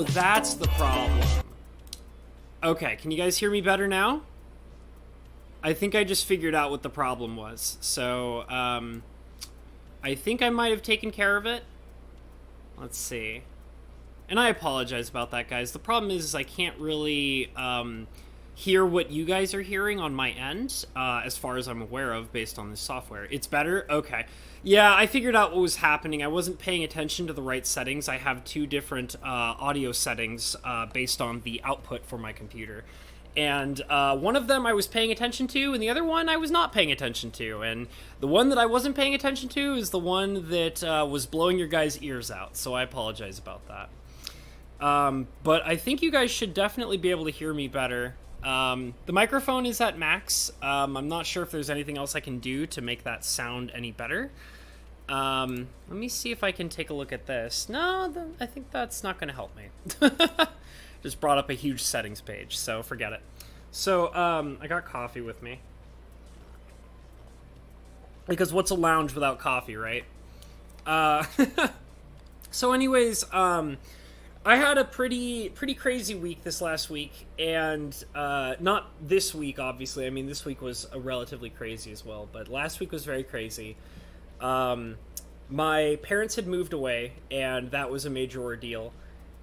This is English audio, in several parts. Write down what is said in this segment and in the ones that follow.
that's the problem. Okay, can you guys hear me better now? I think I just figured out what the problem was. So, I think I might have taken care of it. Let's see. And I apologize about that, guys. The problem is I can't really hear what you guys are hearing on my end, as far as I'm aware of, based on this software. It's better? Okay. Yeah, I figured out what was happening. I wasn't paying attention to the right settings. I have two different audio settings based on the output for my computer. And one of them I was paying attention to, and the other one I was not paying attention to. And the one that I wasn't paying attention to is the one that was blowing your guys' ears out. So I apologize about that. But I think you guys should definitely be able to hear me better. The microphone is at max. I'm not sure if there's anything else I can do to make that sound any better. Let me see if I can take a look at this. No, I think that's not going to help me. Just brought up a huge settings page, so forget it. So, I got coffee with me. Because what's a lounge without coffee, right? So anyways, I had a pretty crazy week this last week, and not this week, obviously. I mean, this week was relatively crazy as well, but last week was very crazy. My parents had moved away, and that was a major ordeal.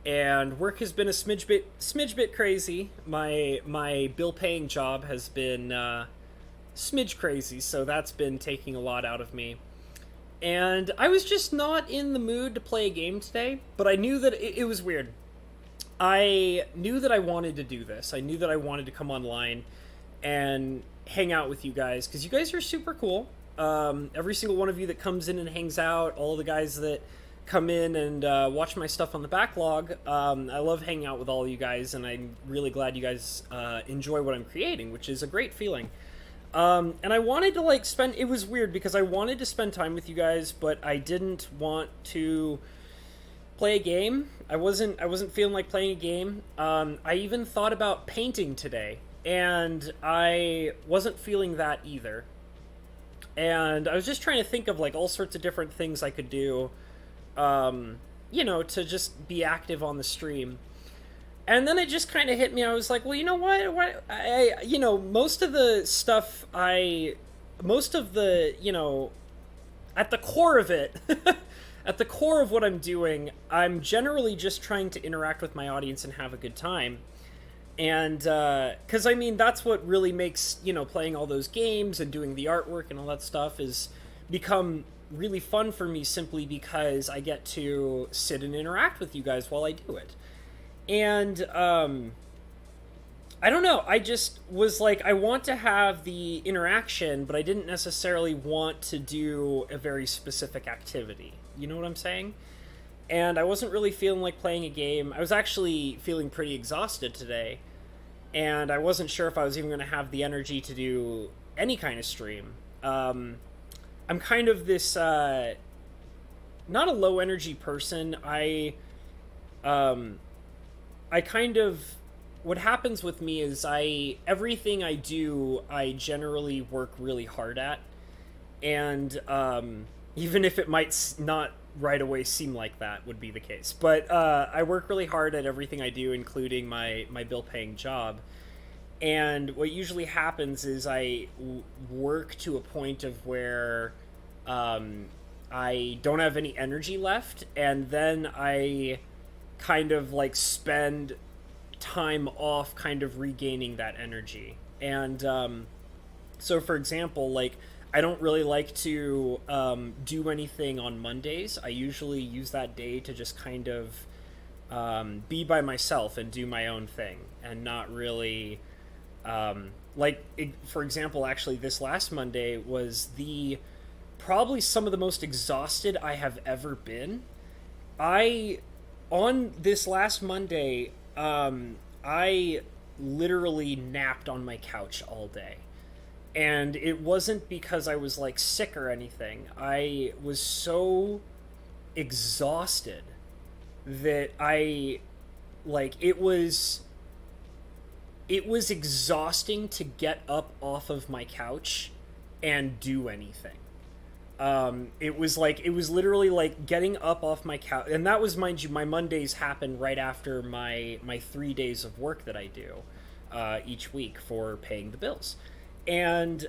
And work has been a smidge bit crazy. My bill-paying job has been smidge crazy, so that's been taking a lot out of me. And I was just not in the mood to play a game today, but I knew that it was weird. I knew that I wanted to do this. I knew that I wanted to come online and hang out with you guys, because you guys are super cool. Every single one of you that comes in and hangs out, all the guys that come in and watch my stuff on the backlog. I love hanging out with all of you guys, and I'm really glad you guys enjoy what I'm creating, which is a great feeling. And I wanted to it was weird because I wanted to spend time with you guys, but I didn't want to play a game. I wasn't feeling like playing a game. I even thought about painting today, and I wasn't feeling that either. And I was just trying to think of all sorts of different things I could do, to just be active on the stream. And then it just kind of hit me. I was like, well, you know what? Most of the stuff at the core of it, at the core of what I'm doing, I'm generally just trying to interact with my audience and have a good time. And, because, I mean, that's what really makes, playing all those games and doing the artwork and all that stuff is become really fun for me, simply because I get to sit and interact with you guys while I do it. And, I don't know, I just was like, I want to have the interaction, but I didn't necessarily want to do a very specific activity. You know what I'm saying? And I wasn't really feeling like playing a game. I was actually feeling pretty exhausted today, and I wasn't sure if I was even going to have the energy to do any kind of stream. I'm kind of this, not a low energy person. What happens with me is everything I do, I generally work really hard at. And, even if it might not right away seem like that would be the case. But, I work really hard at everything I do, including my bill-paying job. And what usually happens is I work to a point of where, I don't have any energy left, and then I kind of spend time off kind of regaining that energy. And so for example, I don't really like to do anything on Mondays. I usually use that day to just kind of be by myself and do my own thing, and not really for example, actually this last Monday was probably some of the most exhausted I have ever been. On this last Monday, I literally napped on my couch all day. And it wasn't because I was sick or anything. I was so exhausted that it was exhausting to get up off of my couch and do anything. It was literally like getting up off my couch, and that was, mind you, my Mondays happen right after my 3 days of work that I do each week for paying the bills, and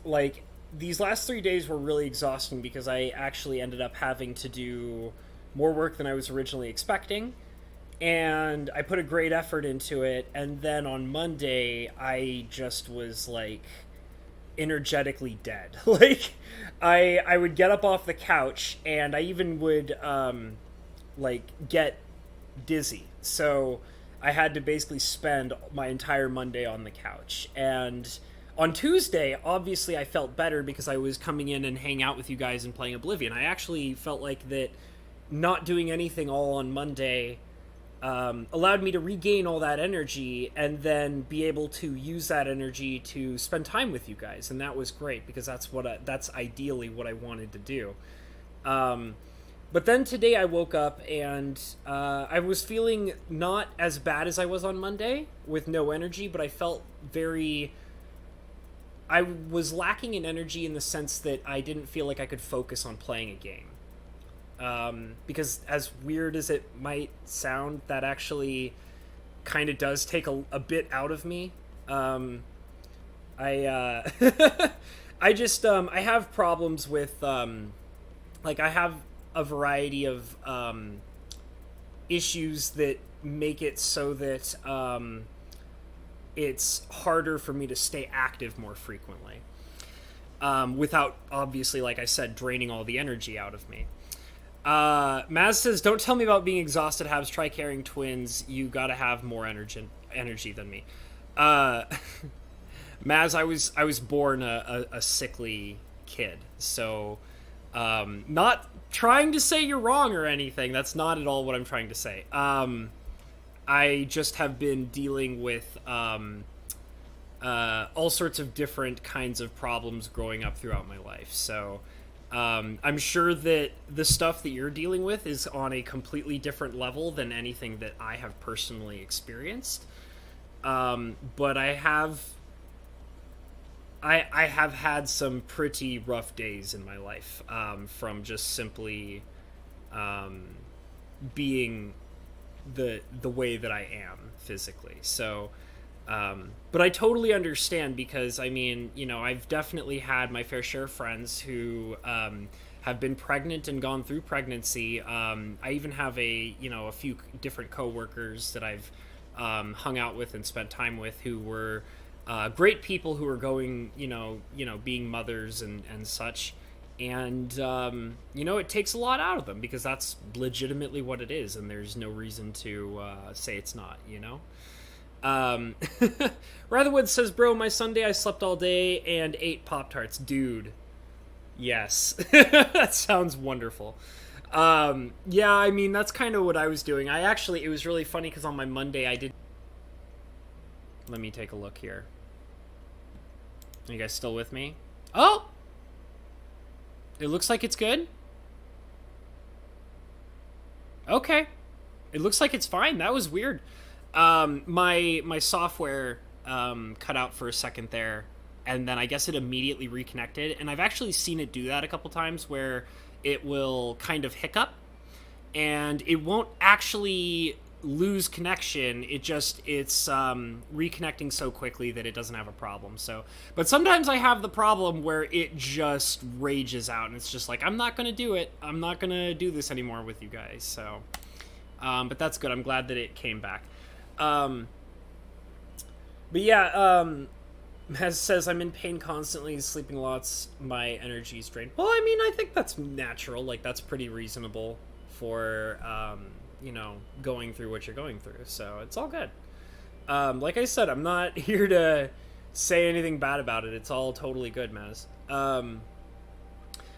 like these last 3 days were really exhausting because I actually ended up having to do more work than I was originally expecting, and I put a great effort into it, and then on Monday I just was like energetically dead. Like I would get up off the couch, and I even would like get dizzy, so I had to basically spend my entire Monday on the couch. And on Tuesday, obviously I felt better because I was coming in and hang out with you guys and playing Oblivion. I actually felt like that not doing anything all on Monday allowed me to regain all that energy and then be able to use that energy to spend time with you guys, and that was great because that's ideally what I wanted to do. But then today I woke up and I was feeling not as bad as I was on Monday with no energy, but I felt I was lacking in energy in the sense that I didn't feel like I could focus on playing a game. Because as weird as it might sound, that actually kind of does take a bit out of me. I I just I have problems with like I have a variety of issues that make it so that it's harder for me to stay active more frequently, without obviously, like I said, draining all the energy out of me. Maz says, "Don't tell me about being exhausted, Habs. Try carrying twins. You gotta have more energy than me." Maz, I was born a sickly kid, so not trying to say you're wrong or anything. That's not at all what I'm trying to say. I just have been dealing with all sorts of different kinds of problems growing up throughout my life, so I'm sure that the stuff that you're dealing with is on a completely different level than anything that I have personally experienced. But I have had some pretty rough days in my life, from just simply being the way that I am physically. So but I totally understand, because I mean, you know, I've definitely had my fair share of friends who have been pregnant and gone through pregnancy. I even have a few different coworkers that I've hung out with and spent time with who were great people who are going, being mothers and such. And, it takes a lot out of them, because that's legitimately what it is, and there's no reason to say it's not, Ratherwood says, "Bro, my Sunday I slept all day and ate Pop-Tarts." Dude, yes. That sounds wonderful. Yeah, I mean, that's kind of what I was doing. It was really funny, because on my Monday I did... Let me take a look here. Are you guys still with me? Oh! It looks like it's good. Okay. It looks like it's fine. That was weird. My software cut out for a second there, and then I guess it immediately reconnected, and I've actually seen it do that a couple times, where it will kind of hiccup, and it won't actually lose connection. It's reconnecting so quickly that it doesn't have a problem. So, but sometimes I have the problem where it just rages out, and it's just like, I'm not gonna do it. I'm not gonna do this anymore with you guys. So, but that's good. I'm glad that it came back. But yeah, Maz says, "I'm in pain constantly, sleeping lots, my energy's drained." Well, I mean, I think that's natural. Like, that's pretty reasonable for, going through what you're going through. So it's all good. Like I said, I'm not here to say anything bad about it. It's all totally good, Maz.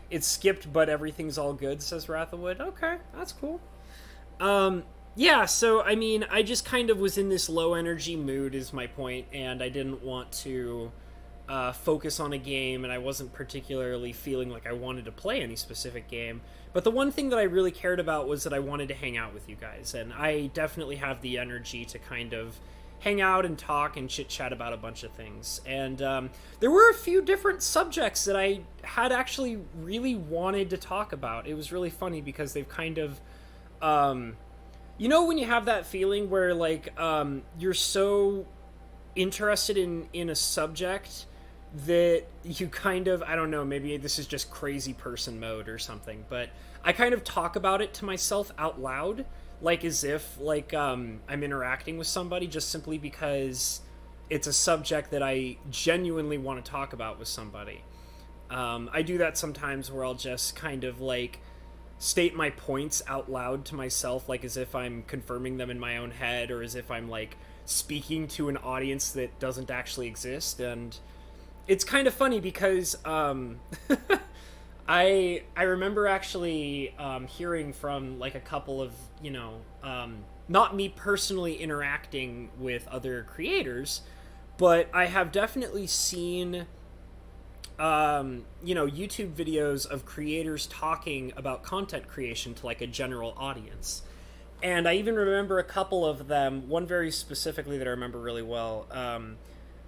It's skipped, but everything's all good, says Rathawood. Okay, that's cool. Yeah, so, I mean, I just kind of was in this low-energy mood, is my point, and I didn't want to focus on a game, and I wasn't particularly feeling like I wanted to play any specific game. But the one thing that I really cared about was that I wanted to hang out with you guys, and I definitely have the energy to kind of hang out and talk and chit chat about a bunch of things. And there were a few different subjects that I had actually really wanted to talk about. It was really funny because they've kind of, you know, when you have that feeling where like you're so interested in a subject that you kind of, I don't know, maybe this is just crazy person mode or something, but I kind of talk about it to myself out loud, like as if like I'm interacting with somebody, just simply because it's a subject that I genuinely want to talk about with somebody. I do that sometimes where I'll just kind of like state my points out loud to myself, like as if I'm confirming them in my own head, or as if I'm like speaking to an audience that doesn't actually exist. And it's kind of funny because I remember actually hearing from like a couple of, you know, not me personally interacting with other creators, but I have definitely seen, you know, YouTube videos of creators talking about content creation to like a general audience. And I even remember a couple of them, one very specifically that I remember really well.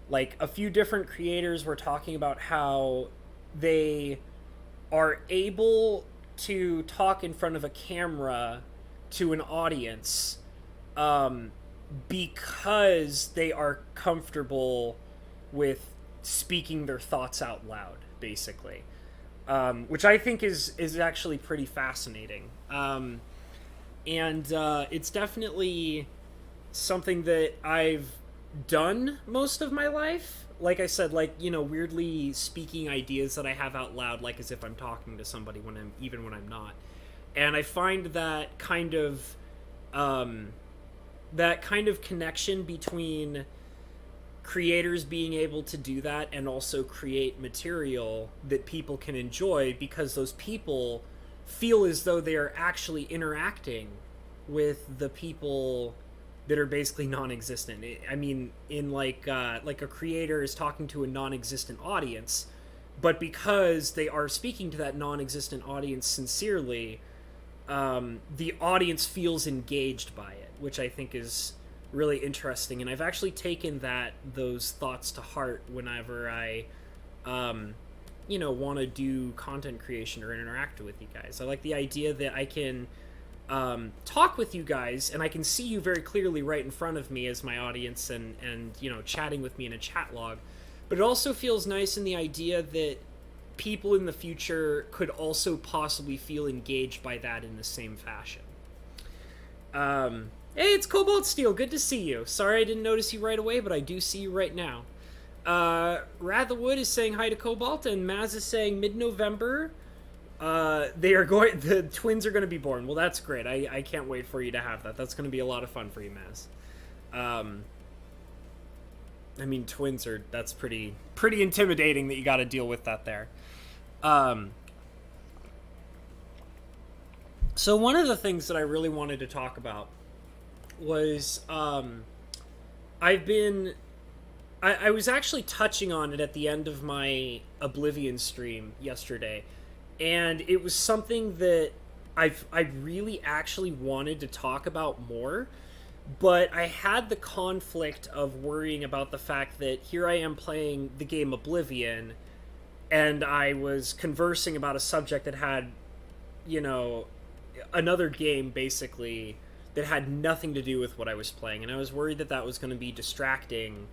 Like a few different creators were talking about how they are able to talk in front of a camera to an audience because they are comfortable with speaking their thoughts out loud, basically, which I think is actually pretty fascinating. And it's definitely something that I've done most of my life. Like I said, like, you know, weirdly speaking ideas that I have out loud, like as if I'm talking to somebody when I'm not. And I find that kind of connection between creators being able to do that and also create material that people can enjoy, because those people feel as though they are actually interacting with the people that are basically non-existent. I mean, in like a creator is talking to a non-existent audience, but because they are speaking to that non-existent audience sincerely, the audience feels engaged by it, which I think is really interesting. And I've actually taken those thoughts to heart whenever I, you know, want to do content creation or interact with you guys. I like the idea that I can talk with you guys and I can see you very clearly right in front of me as my audience and you know, chatting with me in a chat log. But it also feels nice in the idea that people in the future could also possibly feel engaged by that in the same fashion. Hey, it's Cobalt Steel. Good to see you. Sorry I didn't notice you right away, but I do see you right now. Ratherwood is saying hi to Cobalt, and Maz is saying mid-November. The twins are going to be born. Well, that's great. I can't wait for you to have that. That's going to be a lot of fun for you, Maz. I mean, twins that's pretty intimidating that you got to deal with that there. So one of the things that I really wanted to talk about was, I was actually touching on it at the end of my Oblivion stream yesterday. And it was something that I really actually wanted to talk about more, but I had the conflict of worrying about the fact that here I am playing the game Oblivion, and I was conversing about a subject that had, you know, another game basically that had nothing to do with what I was playing, and I was worried that was going to be distracting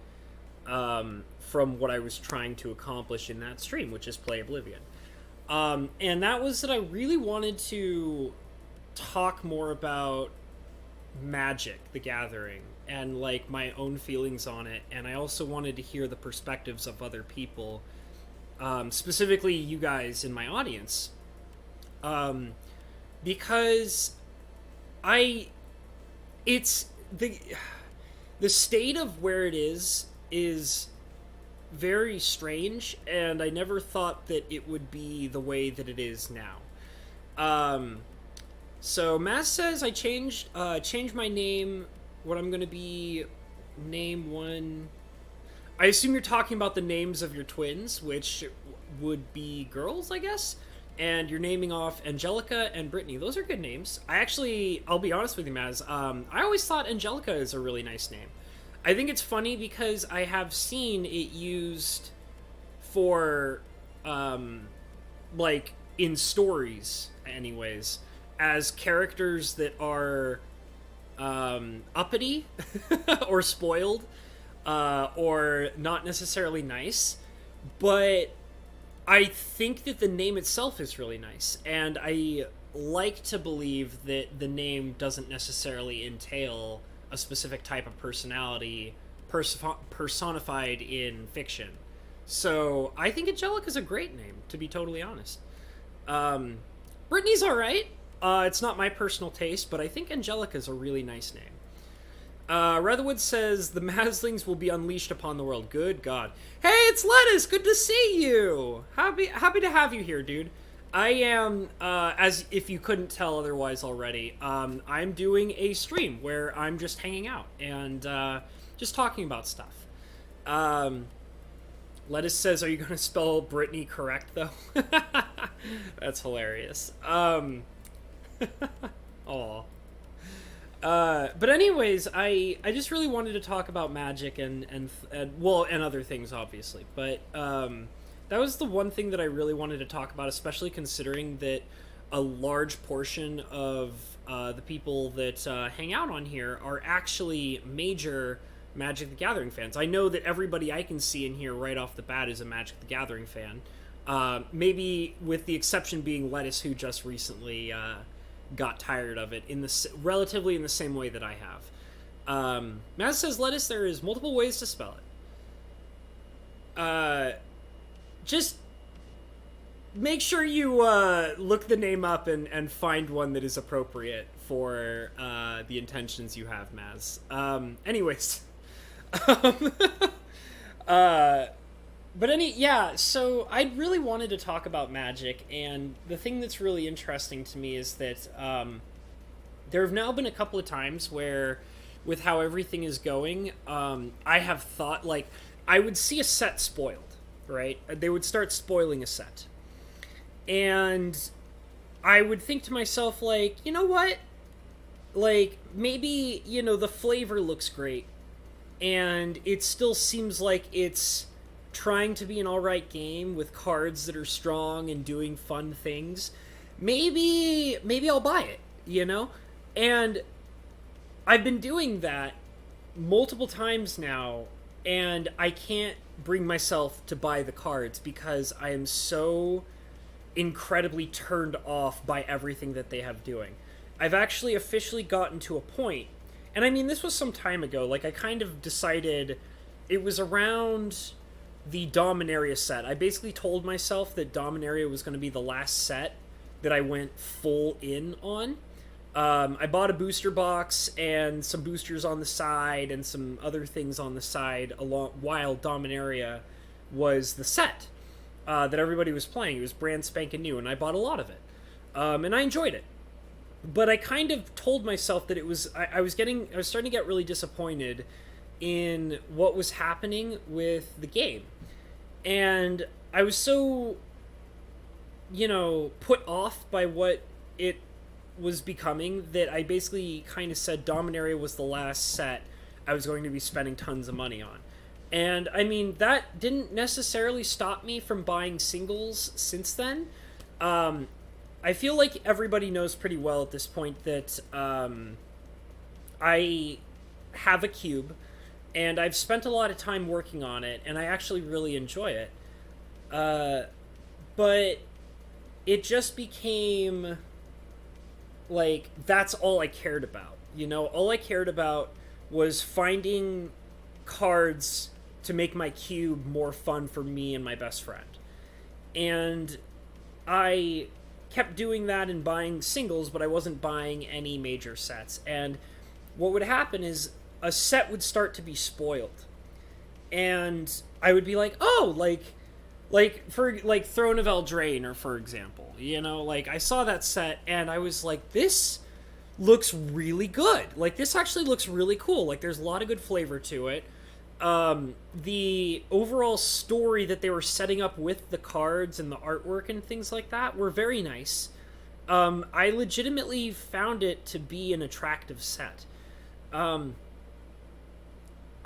from what I was trying to accomplish in that stream, which is play Oblivion. And that was that I really wanted to talk more about Magic: The Gathering and like my own feelings on it, and I also wanted to hear the perspectives of other people, specifically you guys in my audience, because it's the state of where it is very strange, and I never thought that it would be the way that it is now. So Mass says I changed my name. What I'm going to be name one. I assume you're talking about the names of your twins, which would be girls, I guess. And you're naming off Angelica and Brittany. Those are good names. I'll be honest with you, Maz. I always thought Angelica is a really nice name. I think it's funny because I have seen it used for, like, in stories, anyways, as characters that are uppity or spoiled or not necessarily nice. But I think that the name itself is really nice, and I like to believe that the name doesn't necessarily entail a specific type of personality personified in fiction. So I think Angelica's a great name, to be totally honest. Brittany's alright. It's not my personal taste, but I think Angelica's a really nice name. Rutherwood says, the Maslings will be unleashed upon the world. Good God. Hey, it's Lettuce! Good to see you! Happy to have you here, dude. I am, as if you couldn't tell otherwise already, I'm doing a stream where I'm just hanging out and just talking about stuff. Lettuce says, are you going to spell Brittany correct, though? That's hilarious. Aw. But anyways, I just really wanted to talk about magic and other things, obviously. But that was the one thing that I really wanted to talk about, especially considering that a large portion of the people that hang out on here are actually major Magic the Gathering fans. I know that everybody I can see in here right off the bat is a Magic the Gathering fan. Maybe with the exception being Lettuce, who just recently got tired of it relatively in the same way that I have. Maz says, Lettuce, there is multiple ways to spell it. Just make sure you look the name up and find one that is appropriate for the intentions you have, Maz. Anyways. So I really wanted to talk about magic, and the thing that's really interesting to me is that there have now been a couple of times where, with how everything is going, I have thought, like, I would see a set spoiled, right? They would start spoiling a set. And I would think to myself, like, you know what? Like, maybe, the flavor looks great, and it still seems like it's trying to be an alright game with cards that are strong and doing fun things. Maybe I'll buy it, And I've been doing that multiple times now, and I can't bring myself to buy the cards because I am so incredibly turned off by everything that they have doing. I've actually officially gotten to a point, and I mean, this was some time ago, like, I kind of decided, it was around the Dominaria set. I basically told myself that Dominaria was going to be the last set that I went full in on. I bought a booster box and some boosters on the side and some other things on the side while Dominaria was the set that everybody was playing. It was brand spanking new, and I bought a lot of it. And I enjoyed it. But I kind of told myself that it was... I was starting to get really disappointed in what was happening with the game. And I was so, put off by what it was becoming that I basically kind of said Dominaria was the last set I was going to be spending tons of money on. And, I mean, that didn't necessarily stop me from buying singles since then. I feel like everybody knows pretty well at this point that I have a cube, and I've spent a lot of time working on it, and I actually really enjoy it. But it just became, like, that's all I cared about. All I cared about was finding cards to make my cube more fun for me and my best friend. And I kept doing that and buying singles, but I wasn't buying any major sets. And what would happen is a set would start to be spoiled, and I would be like, oh, for Throne of Eldraine, or for example, like, I saw that set and I was like, this looks really good. Like, this actually looks really cool. Like, there's a lot of good flavor to it. The overall story that they were setting up with the cards and the artwork and things like that were very nice. I legitimately found it to be an attractive set.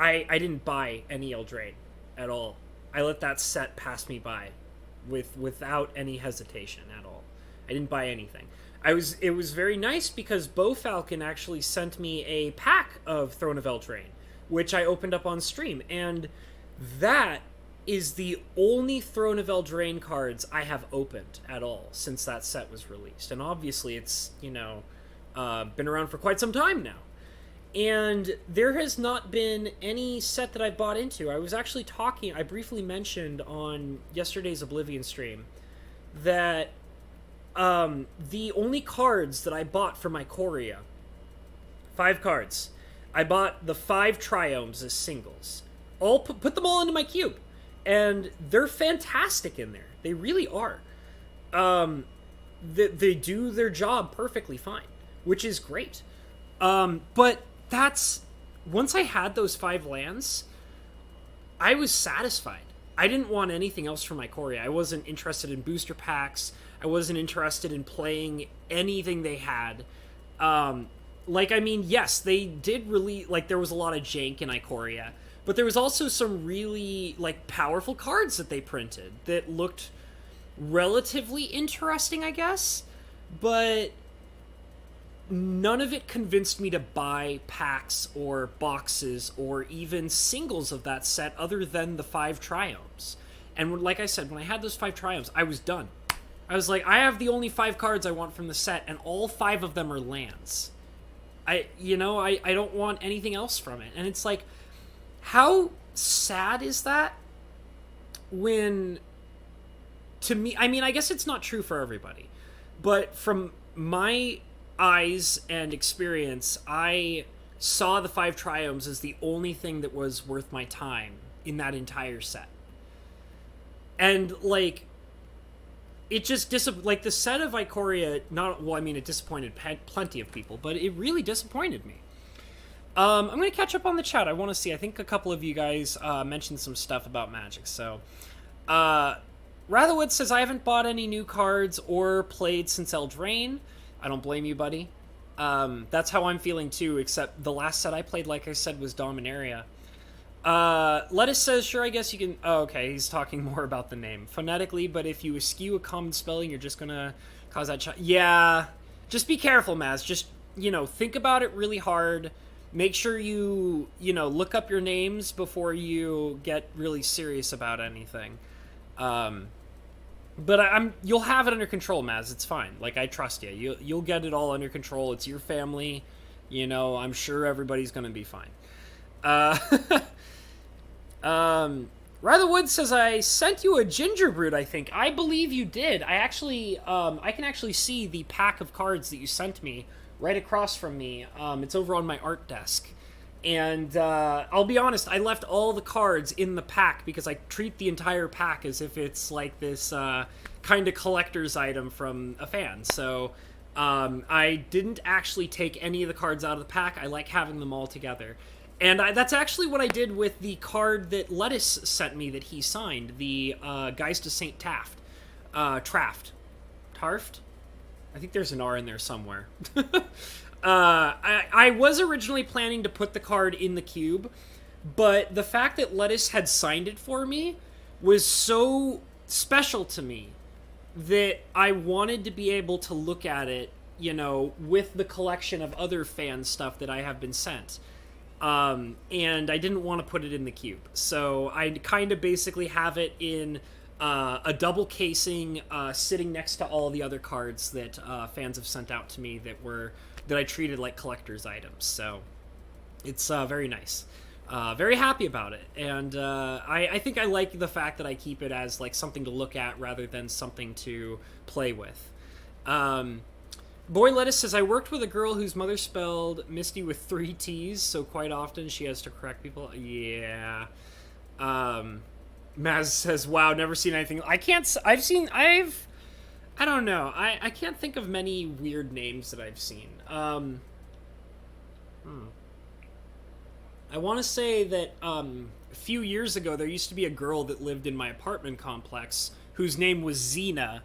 I didn't buy any Eldraine at all. I let that set pass me by without any hesitation at all. I didn't buy anything. It was very nice because Bo Falcon actually sent me a pack of Throne of Eldraine, which I opened up on stream, and that is the only Throne of Eldraine cards I have opened at all since that set was released. And obviously it's, been around for quite some time now. And there has not been any set that I bought into. I was actually I briefly mentioned on yesterday's Oblivion stream that the only cards that I bought for my Ikoria, 5 cards, I bought the 5 Triomes as singles. Put them all into my cube. And they're fantastic in there. They really are. They do their job perfectly fine, which is great. But once I had those 5 lands, I was satisfied. I didn't want anything else from my Ikoria. I wasn't interested in booster packs. I wasn't interested in playing anything they had. Yes, they did really, there was a lot of jank in Ikoria, but there was also some really, powerful cards that they printed that looked relatively interesting, I guess, but none of it convinced me to buy packs or boxes or even singles of that set other than the 5 Triomes. And like I said, when I had those 5 Triomes, I was done. I was like, I have the only 5 cards I want from the set, and all 5 of them are lands. I don't want anything else from it. And it's like, how sad is that when, to me, I guess it's not true for everybody, but from my eyes and experience, I saw the 5 Triomes as the only thing that was worth my time in that entire set. And, it just the set of Ikoria, it disappointed plenty of people, but it really disappointed me. I'm going to catch up on the chat. I want to see. I think a couple of you guys mentioned some stuff about Magic. So, Ratherwood says, I haven't bought any new cards or played since Eldraine. I don't blame you, buddy. That's how I'm feeling, too, except the last set I played, like I said, was Dominaria. Lettuce says, sure, I guess you can... Oh, okay, he's talking more about the name. Phonetically, but if you eschew a common spelling, you're just gonna cause that... Yeah, just be careful, Maz. Just, think about it really hard. Make sure you, look up your names before you get really serious about anything. But you'll have it under control, Maz. It's fine. I trust you. You'll get it all under control. It's your family. I'm sure everybody's gonna be fine. Ratherwood says, I sent you a Gingerbread, I think. I believe you did. I can actually see the pack of cards that you sent me right across from me. It's over on my art desk. And, I'll be honest, I left all the cards in the pack because I treat the entire pack as if it's this, kind of collector's item from a fan. So, I didn't actually take any of the cards out of the pack. I like having them all together. And that's actually what I did with the card that Lettuce sent me that he signed, the Geist of St. Taft. Tarft? I think there's an R in there somewhere. I was originally planning to put the card in the cube, but the fact that Lettuce had signed it for me was so special to me that I wanted to be able to look at it, with the collection of other fan stuff that I have been sent. And I didn't want to put it in the cube. So I kind of basically have it in a double casing sitting next to all the other cards that fans have sent out to me that I treated like collector's items. So it's very nice. Very happy about it. And I think I like the fact that I keep it as something to look at rather than something to play with. Boy Lettuce says, I worked with a girl whose mother spelled Misty with 3 T's, so quite often she has to correct people. Yeah. Maz says, wow, never seen anything. I don't know. I can't think of many weird names that I've seen. I want to say that a few years ago there used to be a girl that lived in my apartment complex whose name was Xena,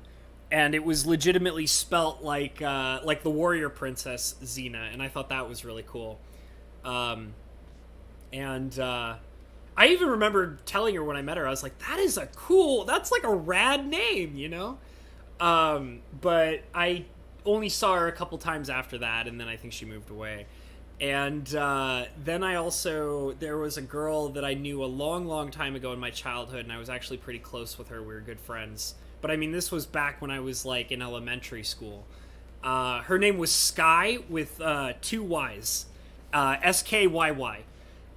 and it was legitimately spelt like the warrior princess Xena, and I thought that was really cool. And I even remember telling her when I met her, I was like, that's like a rad name, you know? But I only saw her a couple times after that, and then I think she moved away. And then there was a girl that I knew a long, long time ago in my childhood, and I was actually pretty close with her. We were good friends. But I mean, this was back when I was like in elementary school. Her name was Sky with 2 Y's, Skyy.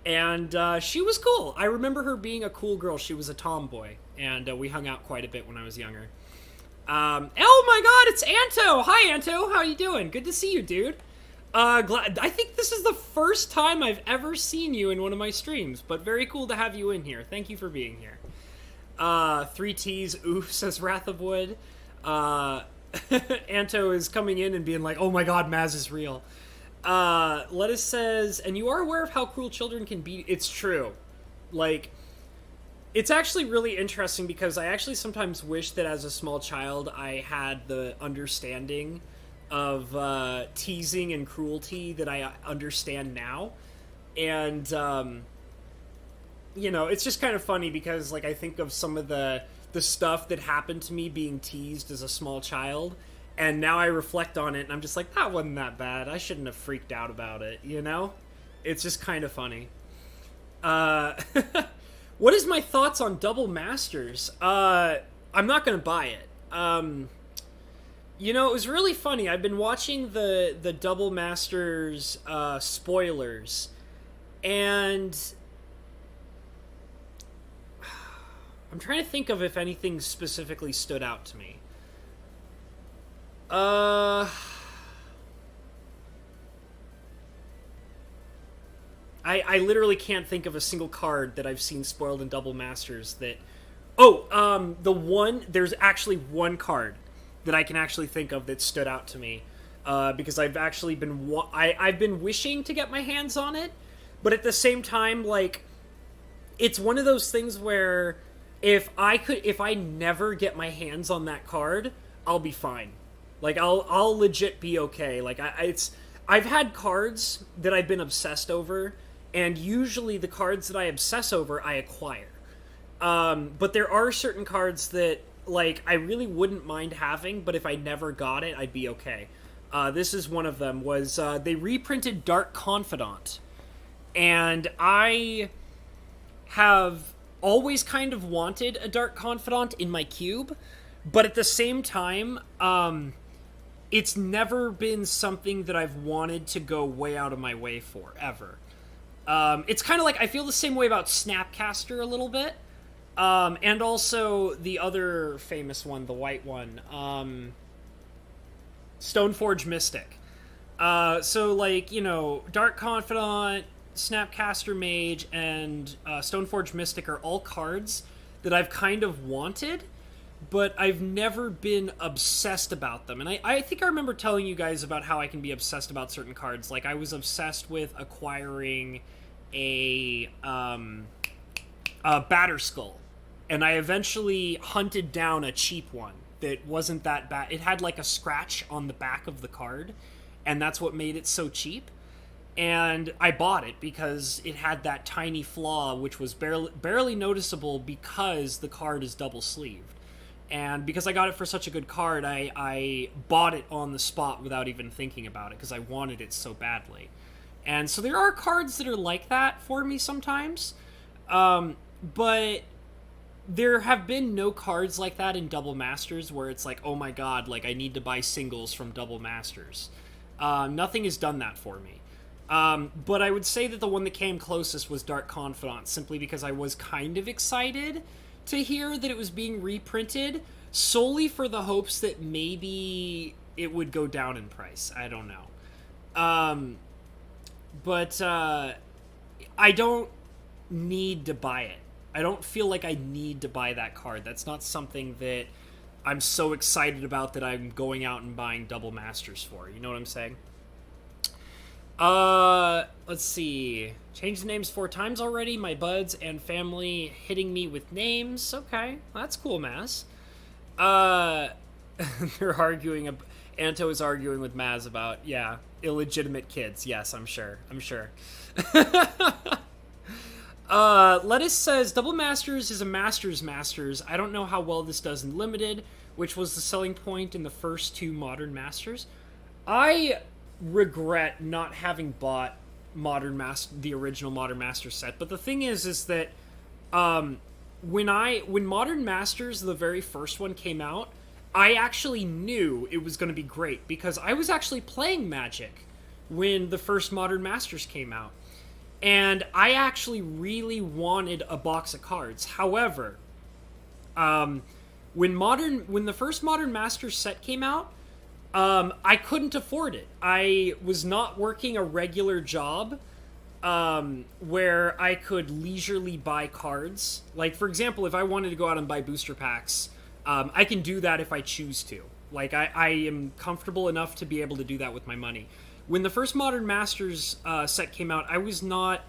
And she was cool. I remember her being a cool girl. She was a tomboy, and we hung out quite a bit when I was younger. Oh my god, it's Anto! Hi, Anto! How you doing? Good to see you, dude. I think this is the first time I've ever seen you in one of my streams, but very cool to have you in here. Thank you for being here. 3 T's, oof, says Wrath of Wood. Anto is coming in and being like, oh my god, Maz is real. Lettuce says, and you are aware of how cruel children can be. It's true. Like, it's actually really interesting because I actually sometimes wish that as a small child I had the understanding of teasing and cruelty that I understand now. And, you know, it's just kind of funny because, like, I think of some of the stuff that happened to me being teased as a small child, and now I reflect on it and I'm just like, that wasn't that bad. I shouldn't have freaked out about it, you know? It's just kind of funny. What is my thoughts on Double Masters? I'm not gonna buy it. You know, it was really funny. I've been watching the Double Masters spoilers, and I'm trying to think of if anything specifically stood out to me. I literally can't think of a single card that I've seen spoiled in Double Masters that... Oh, there's actually one card that I can actually think of that stood out to me. Because I've actually been... I've been wishing to get my hands on it, but at the same time, like, it's one of those things where if I never get my hands on that card, I'll be fine. Like, I'll legit be okay. Like, I've had cards that I've been obsessed over, and usually the cards that I obsess over, I acquire. But there are certain cards that, like, I really wouldn't mind having, but if I never got it, I'd be okay. This is one of them, was, they reprinted Dark Confidant. And I have always kind of wanted a Dark Confidant in my cube, but at the same time, it's never been something that I've wanted to go way out of my way for, ever. It's kind of like, I feel the same way about Snapcaster a little bit. And also the other famous one, the white one, Stoneforge Mystic. So, like, you know, Dark Confidant, Snapcaster Mage, and Stoneforge Mystic are all cards that I've kind of wanted, but I've never been obsessed about them. And I think I remember telling you guys about how I can be obsessed about certain cards. Like, I was obsessed with acquiring a Batterskull, and I eventually hunted down a cheap one that wasn't that bad. It had, like, a scratch on the back of the card, and that's what made it so cheap. And I bought it because it had that tiny flaw, which was barely noticeable because the card is double-sleeved. And because I got it for such a good card, I bought it on the spot without even thinking about it because I wanted it so badly. And so there are cards that are like that for me sometimes. But there have been no cards like that in Double Masters where it's like, oh my god, like, I need to buy singles from Double Masters. Nothing has done that for me. But I would say that the one that came closest was Dark Confidant, simply because I was kind of excited to hear that it was being reprinted, solely for the hopes that maybe it would go down in price. I don't know. But I don't need to buy it. I don't feel like I need to buy that card. That's not something that I'm so excited about that I'm going out and buying Double Masters for. You know what I'm saying? Let's see. Changed the names 4 times already. My buds and family hitting me with names. Okay, well, that's cool, Maz. They're arguing. Anto is arguing with Maz about, yeah, illegitimate kids. Yes, I'm sure. Lettuce says Double Masters is a Masters. I don't know how well this does in Limited, which was the selling point in the first two Modern Masters. I regret not having bought the original Modern Masters set, but the thing is that when Modern Masters, the very first one, came out, I actually knew it was going to be great because I was actually playing Magic when the first Modern Masters came out. And I actually really wanted a box of cards. However, when the first Modern Masters set came out, I couldn't afford it. I was not working a regular job where I could leisurely buy cards. Like, for example, if I wanted to go out and buy booster packs, I can do that if I choose to. Like, I am comfortable enough to be able to do that with my money. When the first Modern Masters set came out, I was not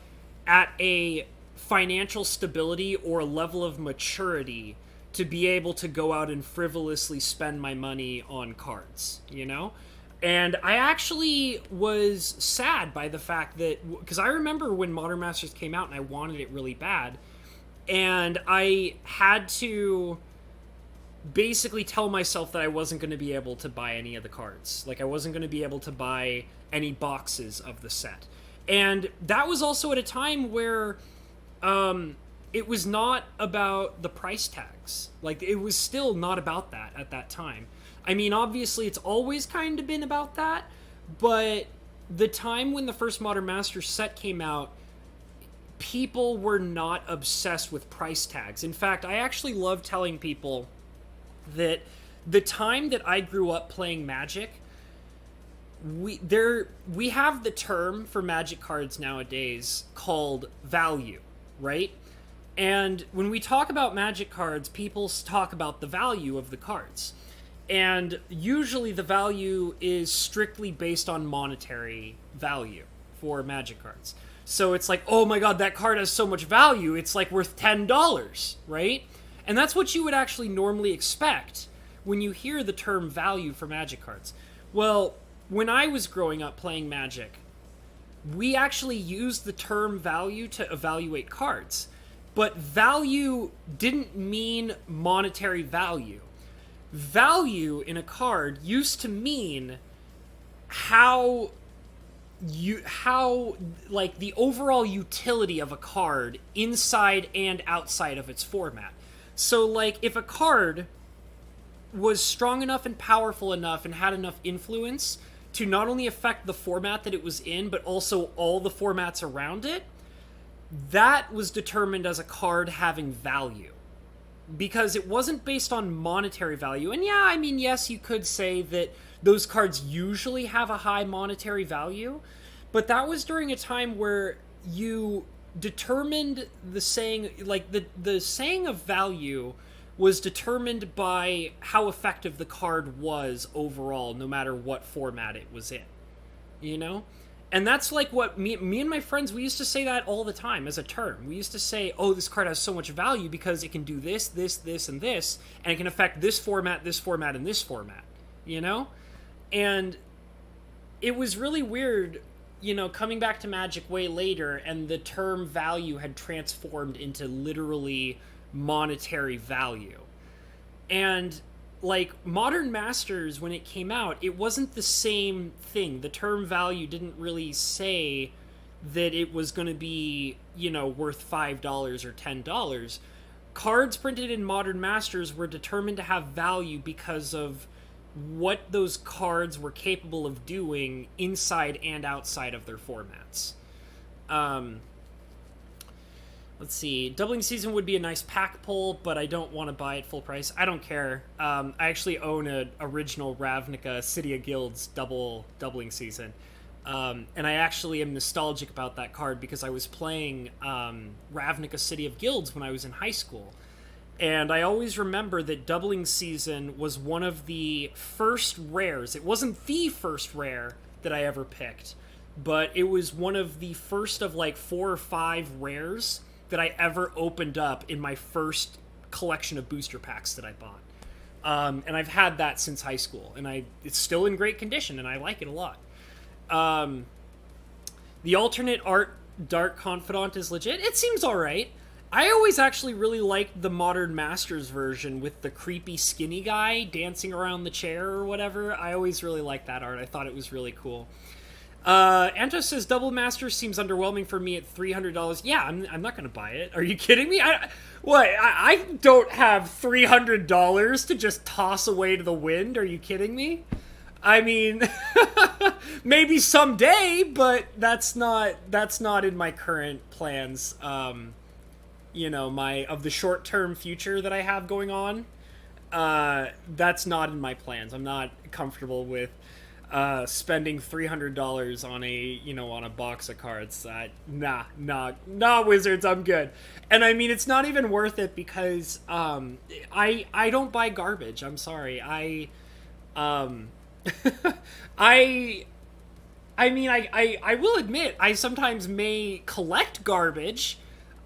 at a financial stability or a level of maturity to be able to go out and frivolously spend my money on cards, you know? And I actually was sad by the fact that, because I remember when Modern Masters came out and I wanted it really bad, and I had to basically tell myself that I wasn't going to be able to buy any of the cards. Like, I wasn't going to be able to buy any boxes of the set. And that was also at a time where it was not about the price tags. Like, it was still not about that at that time. I mean, obviously, it's always kind of been about that, but the time when the first Modern Masters set came out, people were not obsessed with price tags. In fact, I actually love telling people that the time that I grew up playing Magic, we have the term for Magic cards nowadays called value, right? And when we talk about Magic cards, people talk about the value of the cards. And usually the value is strictly based on monetary value for Magic cards. So it's like, oh my god, that card has so much value, it's like worth $10, right? And that's what you would actually normally expect when you hear the term value for Magic cards. Well, when I was growing up playing Magic, we actually used the term value to evaluate cards. But value didn't mean monetary value. Value in a card used to mean how like the overall utility of a card inside and outside of its format. So, like, if a card was strong enough and powerful enough and had enough influence to not only affect the format that it was in, but also all the formats around it, that was determined as a card having value. Because it wasn't based on monetary value. And yeah, I mean, yes, you could say that those cards usually have a high monetary value, but that was during a time where you determined the saying, like, the saying of value was determined by how effective the card was overall, no matter what format it was in, you know? And that's like what me and my friends, we used to say that all the time as a term. We used to say, oh, this card has so much value because it can do this, this, this, and this, and it can affect this format, and this format, you know? And it was really weird, you know, coming back to Magic way later, and the term value had transformed into literally monetary value. And like, Modern Masters, when it came out, it wasn't the same thing. The term value didn't really say that it was going to be, you know, worth $5 or $10. Cards printed in Modern Masters were determined to have value because of what those cards were capable of doing inside and outside of their formats. Let's see. Doubling Season would be a nice pack pull, but I don't want to buy it full price. I don't care. I actually own an original Ravnica City of Guilds Doubling Season. And I actually am nostalgic about that card because I was playing Ravnica City of Guilds when I was in high school. And I always remember that Doubling Season was one of the first rares. It wasn't the first rare that I ever picked, but it was one of the first of like 4 or 5 rares that I ever opened up in my first collection of booster packs that I bought. And I've had that since high school, and it's still in great condition, and I like it a lot. The alternate art Dark Confidant is legit. It seems alright. I always actually really liked the Modern Masters version with the creepy skinny guy dancing around the chair or whatever. I always really liked that art. I thought it was really cool. Anto says Double Masters seems underwhelming for me at $300. Yeah, I'm not going to buy it. Are you kidding me? I don't have $300 to just toss away to the wind. Are you kidding me? I mean, maybe someday, but that's not in my current plans. Of the short-term future that I have going on, that's not in my plans. I'm not comfortable with spending $300 on a box of cards. Nah, Wizards, I'm good. And I mean, it's not even worth it because I don't buy garbage. I'm sorry. I will admit I sometimes may collect garbage,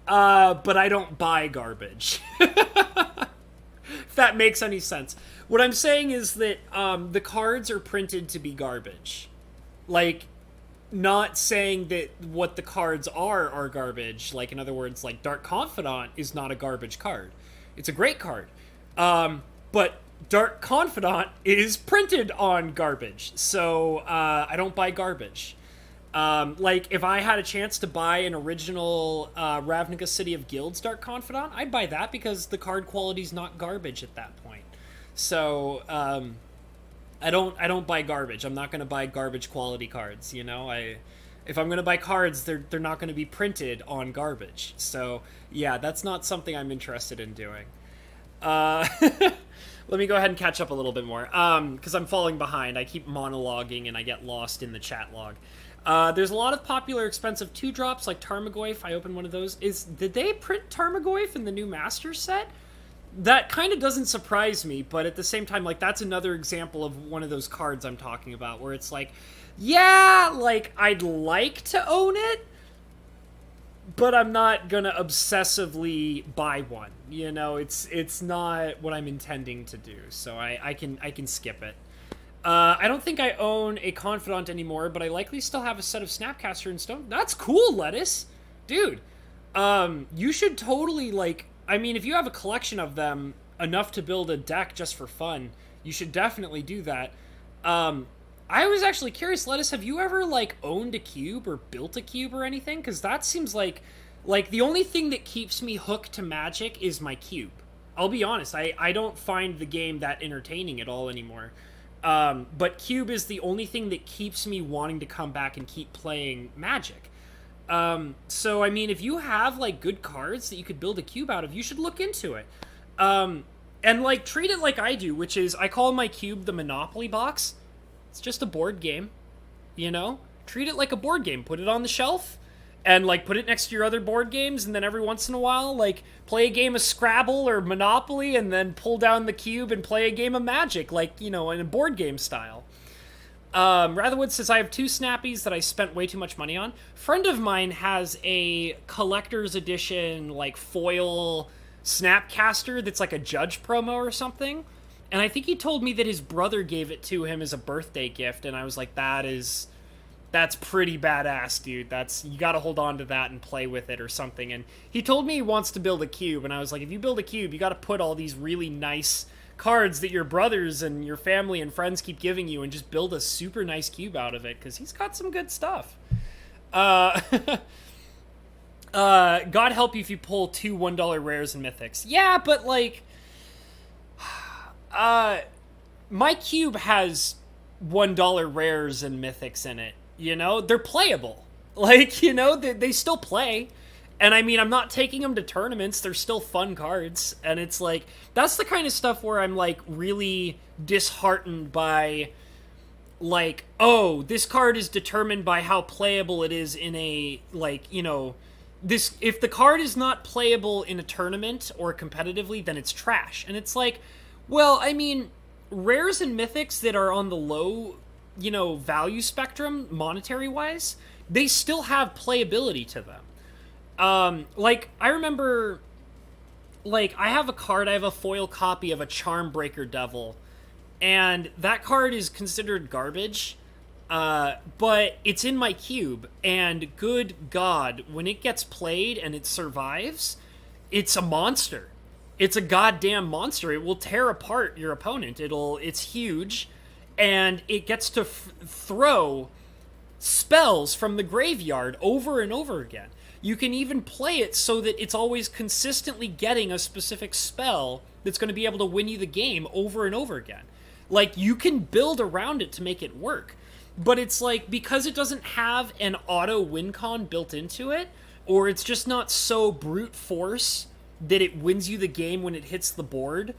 but I don't buy garbage. If that makes any sense. What I'm saying is that the cards are printed to be garbage. Like, not saying that what the cards are garbage. Like, in other words, like Dark Confidant is not a garbage card. It's a great card. But Dark Confidant is printed on garbage. So I don't buy garbage. Like, if I had a chance to buy an original Ravnica City of Guilds Dark Confidant, I'd buy that because the card quality's not garbage at that point. So, I don't buy garbage. I'm not going to buy garbage quality cards, you know? If I'm going to buy cards, they're not going to be printed on garbage. So, yeah, that's not something I'm interested in doing. Let me go ahead and catch up a little bit more, because I'm falling behind. I keep monologuing and I get lost in the chat log. There's a lot of popular expensive 2-drops like Tarmogoyf. I opened one of those. Did they print Tarmogoyf in the new Master set? That kind of doesn't surprise me, but at the same time, like, that's another example of one of those cards I'm talking about, where it's like, yeah, like, I'd like to own it, but I'm not gonna obsessively buy one. You know, it's not what I'm intending to do, so I can skip it. I don't think I own a Confidant anymore, but I likely still have a set of Snapcaster in stone. That's cool, Lettuce! Dude, you should totally, like... I mean, if you have a collection of them, enough to build a deck just for fun, you should definitely do that. I was actually curious, Lettuce, have you ever, like, owned a cube or built a cube or anything? Because that seems like, the only thing that keeps me hooked to Magic is my cube. I'll be honest, I don't find the game that entertaining at all anymore. But cube is the only thing that keeps me wanting to come back and keep playing Magic. So, I mean, if you have, like, good cards that you could build a cube out of, you should look into it. And, like, treat it like I do, which is, I call my cube the Monopoly box. It's just a board game, you know? Treat it like a board game. Put it on the shelf, and, like, put it next to your other board games, and then every once in a while, like, play a game of Scrabble or Monopoly, and then pull down the cube and play a game of Magic, like, you know, in a board game style. Ratherwood says, I have 2 Snappies that I spent way too much money on. Friend of mine has a collector's edition, like, foil Snapcaster that's like a Judge promo or something. And I think he told me that his brother gave it to him as a birthday gift, and I was like, that's pretty badass, dude. You gotta hold on to that and play with it or something. And he told me he wants to build a cube, and I was like, if you build a cube, you gotta put all these really nice cards that your brothers and your family and friends keep giving you and just build a super nice cube out of it, because he's got some good stuff. God help you if you pull 2 $1 rares and mythics. Yeah, but, like, my cube has $1 rares and mythics in it, you know? They're playable. Like, you know, they still play. And I mean, I'm not taking them to tournaments. They're still fun cards. And it's like, that's the kind of stuff where I'm, like, really disheartened by, like, oh, this card is determined by how playable it is in a, like, you know, if the card is not playable in a tournament or competitively, then it's trash. And it's like, well, I mean, rares and mythics that are on the low, you know, value spectrum, monetary-wise, they still have playability to them. Like, I remember, like, I have a foil copy of a Charmbreaker Devil, and that card is considered garbage, But it's in my cube, and good God, when it gets played and it survives, it's a monster. It's a goddamn monster. It will tear apart your opponent. It's huge, and it gets to throw spells from the graveyard over and over again. You can even play it so that it's always consistently getting a specific spell that's going to be able to win you the game over and over again. Like, you can build around it to make it work. But it's like, because it doesn't have an auto win con built into it, or it's just not so brute force that it wins you the game when it hits the board,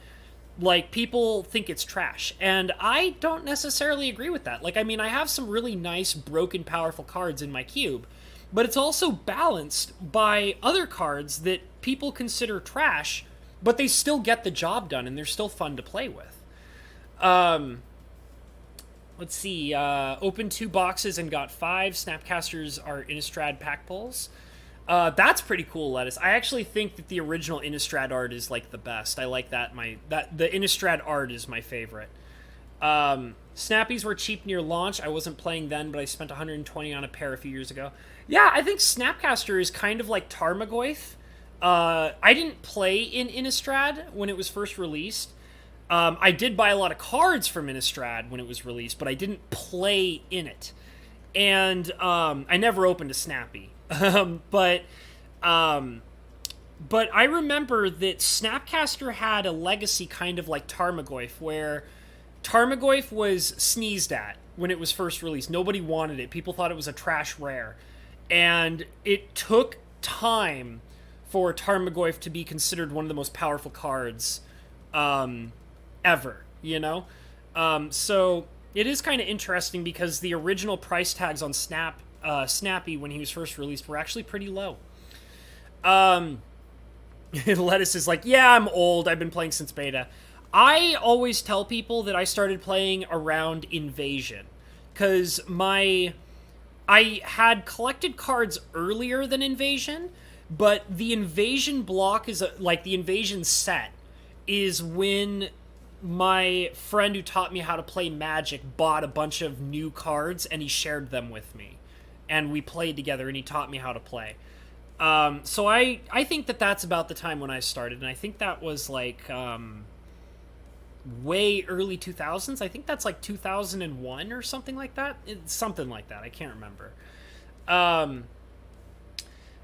like, people think it's trash. And I don't necessarily agree with that. Like, I mean, I have some really nice, broken, powerful cards in my cube, but it's also balanced by other cards that people consider trash, but they still get the job done, and they're still fun to play with. Let's see. Opened 2 boxes and got 5. Snapcasters are Innistrad pack pulls. That's pretty cool, Lettuce. I actually think that the original Innistrad art is, like, the best. I like that. The Innistrad art is my favorite. Snappies were cheap near launch. I wasn't playing then, but I spent 120 on a pair a few years ago. Yeah, I think Snapcaster is kind of like Tarmogoyf. I didn't play in Innistrad when it was first released. I did buy a lot of cards from Innistrad when it was released, but I didn't play in it. And I never opened a Snappy. But I remember that Snapcaster had a legacy kind of like Tarmogoyf, where Tarmogoyf was sneezed at when it was first released. Nobody wanted it. People thought it was a trash rare. And it took time for Tarmogoyf to be considered one of the most powerful cards ever, you know? So it is kind of interesting because the original price tags on Snappy when he was first released were actually pretty low. Lettuce is like, yeah, I'm old. I've been playing since beta. I always tell people that I started playing around Invasion, because I had collected cards earlier than Invasion, but the Invasion block is like the Invasion set is when my friend who taught me how to play Magic bought a bunch of new cards and he shared them with me, and we played together and he taught me how to play. So I think that that's about the time when I started, and I think that was like way early 2000s. I think that's like 2001 or something like that. Something like that. I can't remember.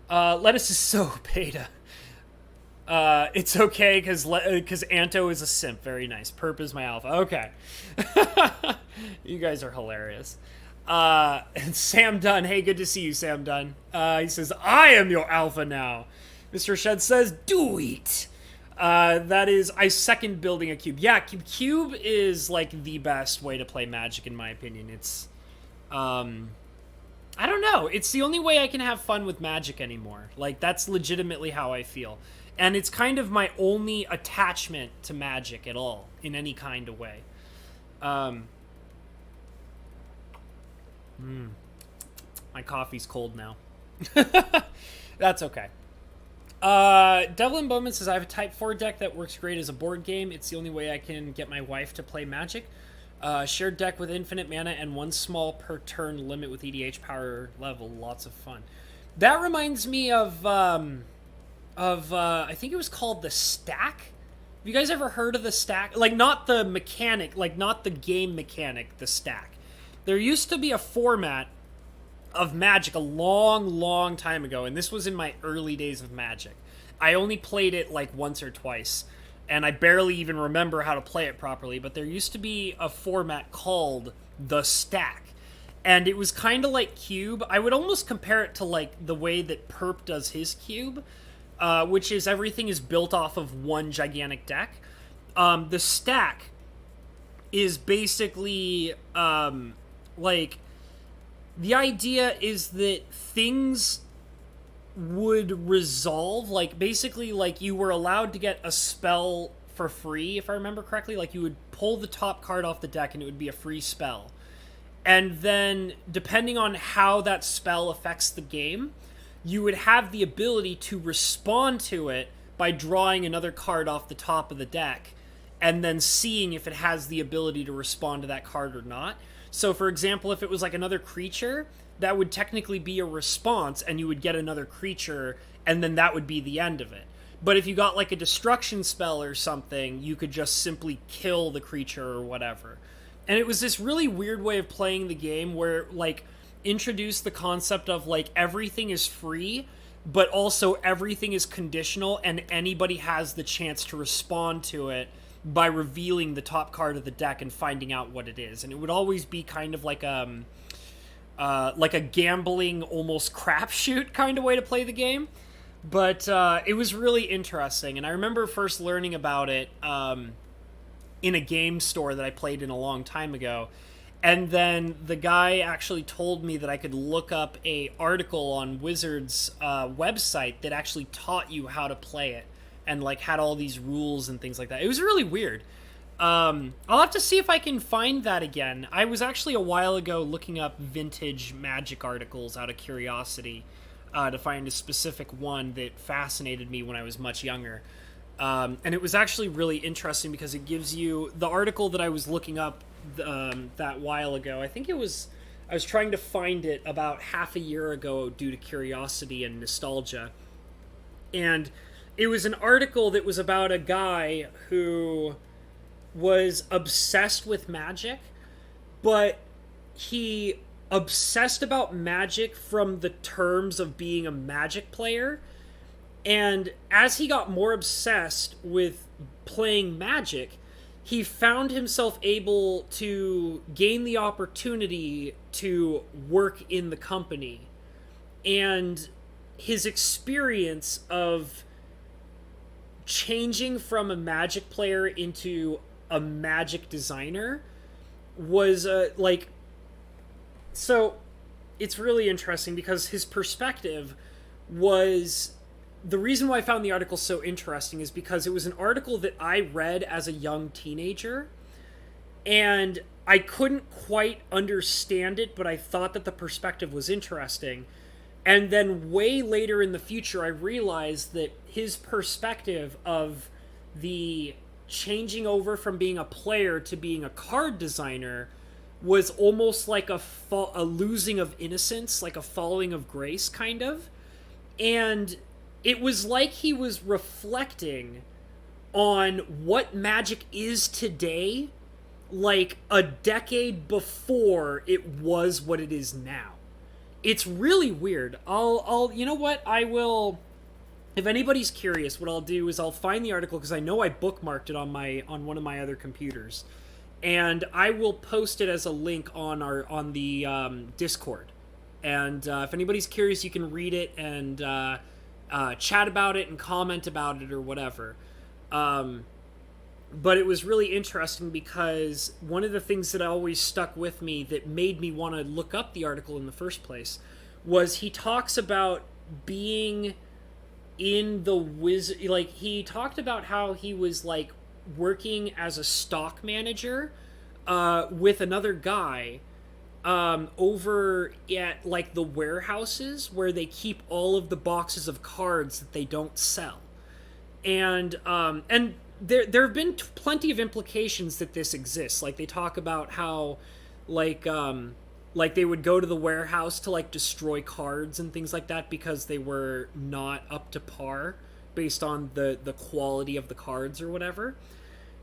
Lettuce is so beta. It's okay because Anto is a simp. Very nice. Perp is my alpha. Okay. You guys are hilarious. And Sam Dunn. Hey, good to see you, Sam Dunn. He says, I am your alpha now. Mr. Shed says, do it. That is, I second building a cube. Yeah, cube is like the best way to play Magic in my opinion. It's, I don't know. It's the only way I can have fun with Magic anymore. Like, that's legitimately how I feel. And it's kind of my only attachment to Magic at all, in any kind of way. My coffee's cold now. That's okay. Devlin Bowman says, I have a Type 4 deck that works great as a board game. It's the only way I can get my wife to play Magic. Shared deck with infinite mana and 1 small per turn limit with EDH power level. Lots of fun. That reminds me of I think it was called the Stack. Have you guys ever heard of the Stack? Like, not the mechanic, like not the game mechanic, the Stack. There used to be a format of Magic a long time ago, and this was in my early days of Magic. I only played it like once or twice, and I barely even remember how to play it properly, but there used to be a format called the Stack, and it was kind of like Cube. I would almost compare it to like the way that Perp does his Cube, which is everything is built off of one gigantic deck. The Stack is basically like, the idea is that things would resolve, like, basically, like, you were allowed to get a spell for free, if I remember correctly. Like, you would pull the top card off the deck and it would be a free spell. And then, depending on how that spell affects the game, you would have the ability to respond to it by drawing another card off the top of the deck and then seeing if it has the ability to respond to that card or not. So, for example, if it was like another creature, that would technically be a response, and you would get another creature, and then that would be the end of it. But if you got like a destruction spell or something, you could just simply kill the creature or whatever. And it was this really weird way of playing the game where, like, introduced the concept of, like, everything is free, but also everything is conditional, and anybody has the chance to respond to it by revealing the top card of the deck and finding out what it is. And it would always be kind of like a gambling, almost crapshoot kind of way to play the game. But it was really interesting, and I remember first learning about it in a game store that I played in a long time ago. And then the guy actually told me that I could look up a article on Wizards' website that actually taught you how to play it, and like had all these rules and things like that. It was really weird. I'll have to see if I can find that again. I was actually a while ago looking up vintage Magic articles out of curiosity to find a specific one that fascinated me when I was much younger. And it was actually really interesting because it gives you the article that I was looking up that while ago. I was trying to find it about half a year ago due to curiosity and nostalgia. And it was an article that was about a guy who was obsessed with Magic, but he obsessed about Magic from the terms of being a Magic player. And as he got more obsessed with playing Magic, he found himself able to gain the opportunity to work in the company. And his experience of changing from a Magic player into a Magic designer was so it's really interesting because his perspective was... The reason why I found the article so interesting is because it was an article that I read as a young teenager, and I couldn't quite understand it, but I thought that the perspective was interesting. And then way later in the future, I realized that his perspective of the changing over from being a player to being a card designer was almost like a losing of innocence, like a falling of grace, kind of. And it was like he was reflecting on what Magic is today, like a decade before it was what it is now. It's really weird. You know what? I will, if anybody's curious, what I'll do is I'll find the article, because I know I bookmarked it on one of my other computers, and I will post it as a link on the Discord. And if anybody's curious, you can read it and chat about it and comment about it or whatever. But it was really interesting because one of the things that always stuck with me that made me want to look up the article in the first place was he talks about being in the wizard. Like, he talked about how he was like working as a stock manager with another guy over at like the warehouses where they keep all of the boxes of cards that they don't sell. And there have been plenty of implications that this exists. Like, they talk about how like they would go to the warehouse to like destroy cards and things like that because they were not up to par based on the quality of the cards or whatever.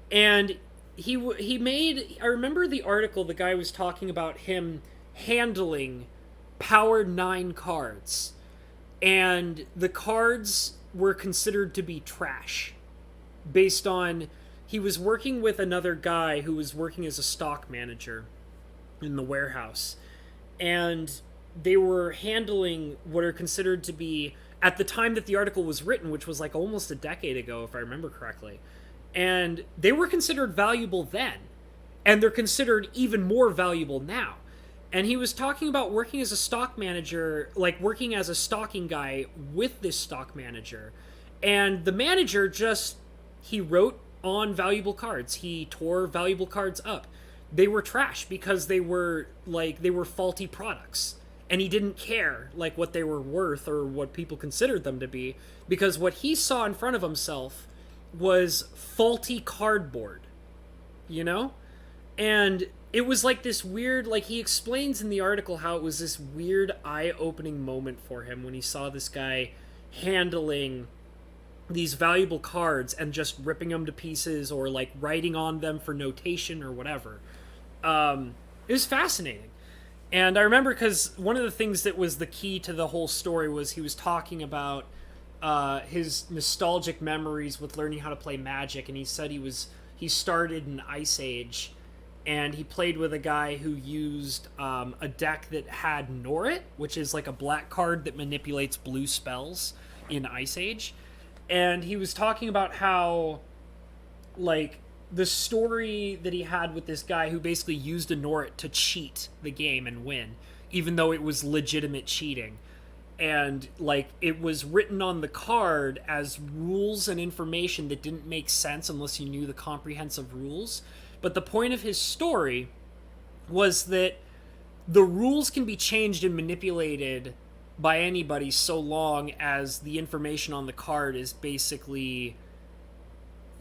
And he made, I remember the article, the guy was talking about him handling Power 9 cards, and the cards were considered to be trash based on, he was working with another guy who was working as a stock manager in the warehouse, and they were handling what are considered to be, at the time that the article was written, which was like almost a decade ago if I remember correctly, and they were considered valuable then, and they're considered even more valuable now. And he was talking about working as a stock manager, like working as a stocking guy with this stock manager. And the manager just, he wrote on valuable cards. He tore valuable cards up. They were trash because they were faulty products. And he didn't care like what they were worth or what people considered them to be, because what he saw in front of himself was faulty cardboard, you know? And it was like this weird, like he explains in the article how it was this weird eye-opening moment for him when he saw this guy handling these valuable cards and just ripping them to pieces or like writing on them for notation or whatever. It was fascinating. And I remember because one of the things that was the key to the whole story was he was talking about his nostalgic memories with learning how to play Magic, and he said he started in Ice Age, and he played with a guy who used a deck that had Norrit, which is like a black card that manipulates blue spells in Ice Age. And he was talking about how, like, the story that he had with this guy who basically used a Norrit to cheat the game and win, even though it was legitimate cheating. And, like, it was written on the card as rules and information that didn't make sense unless you knew the comprehensive rules. But the point of his story was that the rules can be changed and manipulated by anybody so long as the information on the card is basically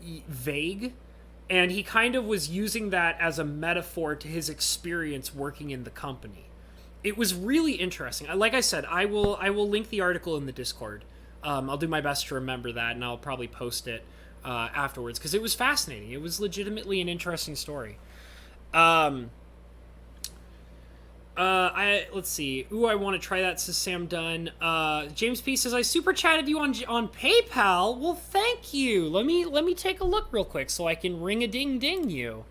vague. And he kind of was using that as a metaphor to his experience working in the company. It was really interesting. Like I said, I will link the article in the Discord. I'll do my best to remember that, and I'll probably post it afterwards, because it was fascinating. It was legitimately an interesting story. Let's see. Ooh, I want to try that, says Sam Dunn. James P says, I super chatted you on PayPal. Well, thank you. Let me take a look real quick so I can ring a ding ding you.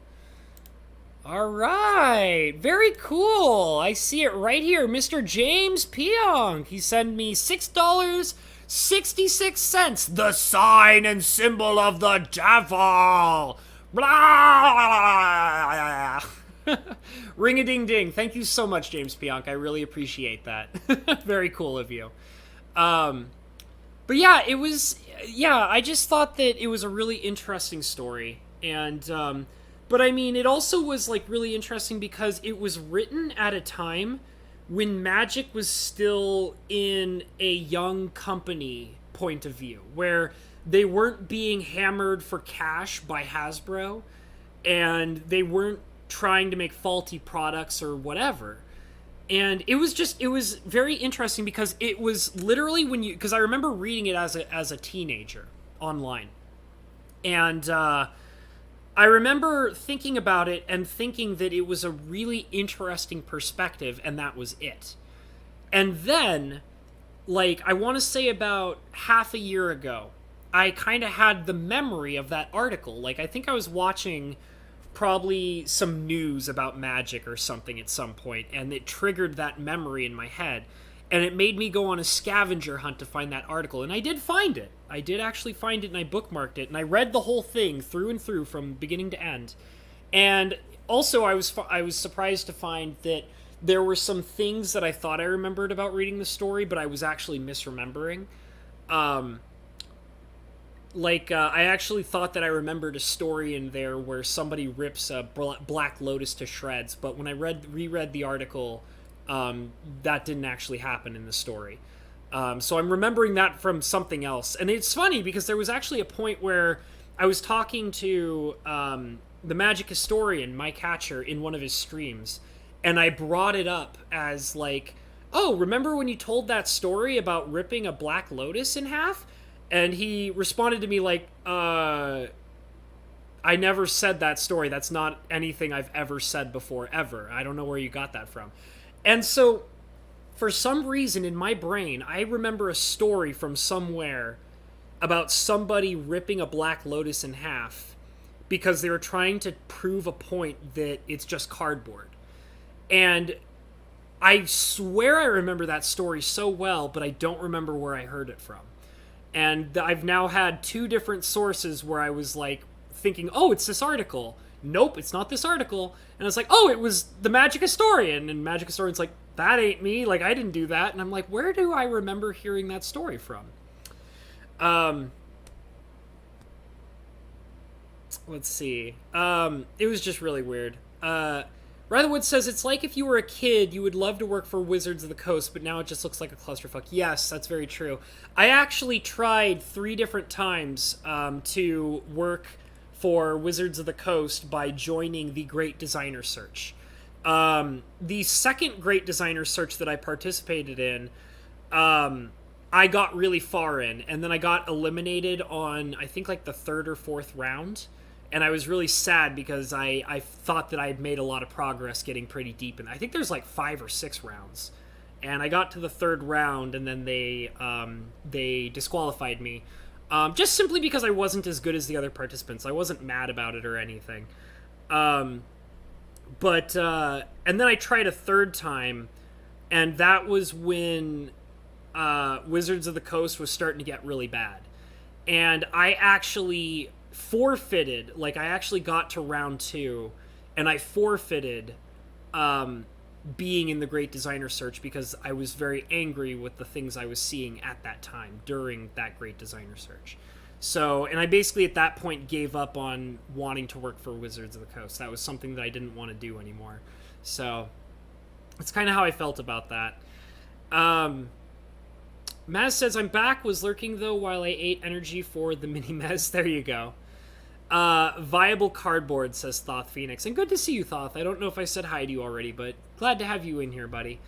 All right. Very cool. I see it right here. Mr. James Pionk. He sent me $6.66. The sign and symbol of the devil. Blah. Ring-a-ding-ding. Thank you so much, James Pionk. I really appreciate that. Very cool of you. But yeah, it was... Yeah, I just thought that it was a really interesting story. And, but I mean, it also was, like, really interesting because it was written at a time when Magic was still in a young company point of view, where they weren't being hammered for cash by Hasbro, and they weren't trying to make faulty products or whatever. And it was very interesting because it was literally because I remember reading it as a teenager online. And I remember thinking about it and thinking that it was a really interesting perspective, and that was it. And then, like, I want to say about half a year ago, I kind of had the memory of that article. Like, I think I was watching probably some news about Magic or something at some point, and it triggered that memory in my head, and it made me go on a scavenger hunt to find that article, and I did find it. I did actually find it, and I bookmarked it, and I read the whole thing through and through from beginning to end. And also I was surprised to find that there were some things that I thought I remembered about reading the story, but I was actually misremembering. I actually thought that I remembered a story in there where somebody rips a Black Lotus to shreds, but when I reread the article, that didn't actually happen in the story. So I'm remembering that from something else. And it's funny because there was actually a point where I was talking to the Magic historian, Mike Hatcher, in one of his streams, and I brought it up as like, oh, remember when you told that story about ripping a Black Lotus in half? And he responded to me like, I never said that story. That's not anything I've ever said before, ever. I don't know where you got that from. And so, for some reason in my brain, I remember a story from somewhere about somebody ripping a Black Lotus in half because they were trying to prove a point that it's just cardboard. And I swear I remember that story so well, but I don't remember where I heard it from. And I've now had two different sources where I was like thinking, oh, it's this article. Nope, it's not this article. And I was like, oh, it was the Magic Historian. And Magic Historian's like, that ain't me. Like, I didn't do that. And I'm like, where do I remember hearing that story from? Let's see. It was just really weird. Rutherwood says, it's like if you were a kid, you would love to work for Wizards of the Coast, but now it just looks like a clusterfuck. Yes, that's very true. I actually tried 3 different times to work for Wizards of the Coast by joining the Great Designer Search. The second Great Designer Search that I participated in, I got really far in, and then I got eliminated on, I think, like the third or fourth round. And I was really sad because I thought that I had made a lot of progress getting pretty deep in. I think there's like 5 or 6 rounds. And I got to the third round, and then they disqualified me. Just simply because I wasn't as good as the other participants. I wasn't mad about it or anything. And then I tried a third time, and that was when Wizards of the Coast was starting to get really bad. And I actually forfeited, like I actually got to round 2, and I forfeited being in the Great Designer Search because I was very angry with the things I was seeing at that time during that Great Designer Search. So, and I basically at that point gave up on wanting to work for Wizards of the Coast. That was something that I didn't want to do anymore. So, it's kind of how I felt about that. Maz says, I'm back, was lurking though while I ate energy for the mini-mez. There you go. Viable cardboard, says Thoth Phoenix. And good to see you, Thoth. I don't know if I said hi to you already, but glad to have you in here, buddy.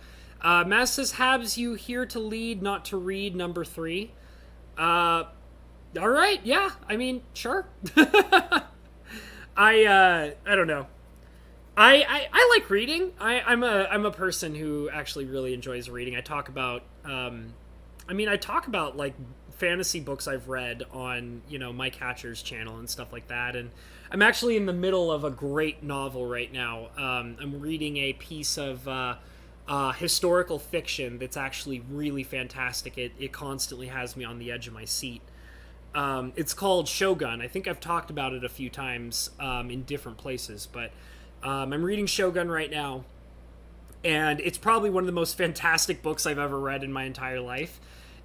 Maz says, Habs, you here to lead, not to read, number 3. Alright, yeah, I mean, sure. I don't know. I like reading. I'm a person who actually really enjoys reading. I talk about, like fantasy books I've read on, Mike Hatcher's channel and stuff like that. And I'm actually in the middle of a great novel right now. I'm reading a piece of historical fiction that's actually really fantastic. It constantly has me on the edge of my seat. It's called Shogun. I think I've talked about it a few times in different places, but I'm reading Shogun right now, and it's probably one of the most fantastic books I've ever read in my entire life.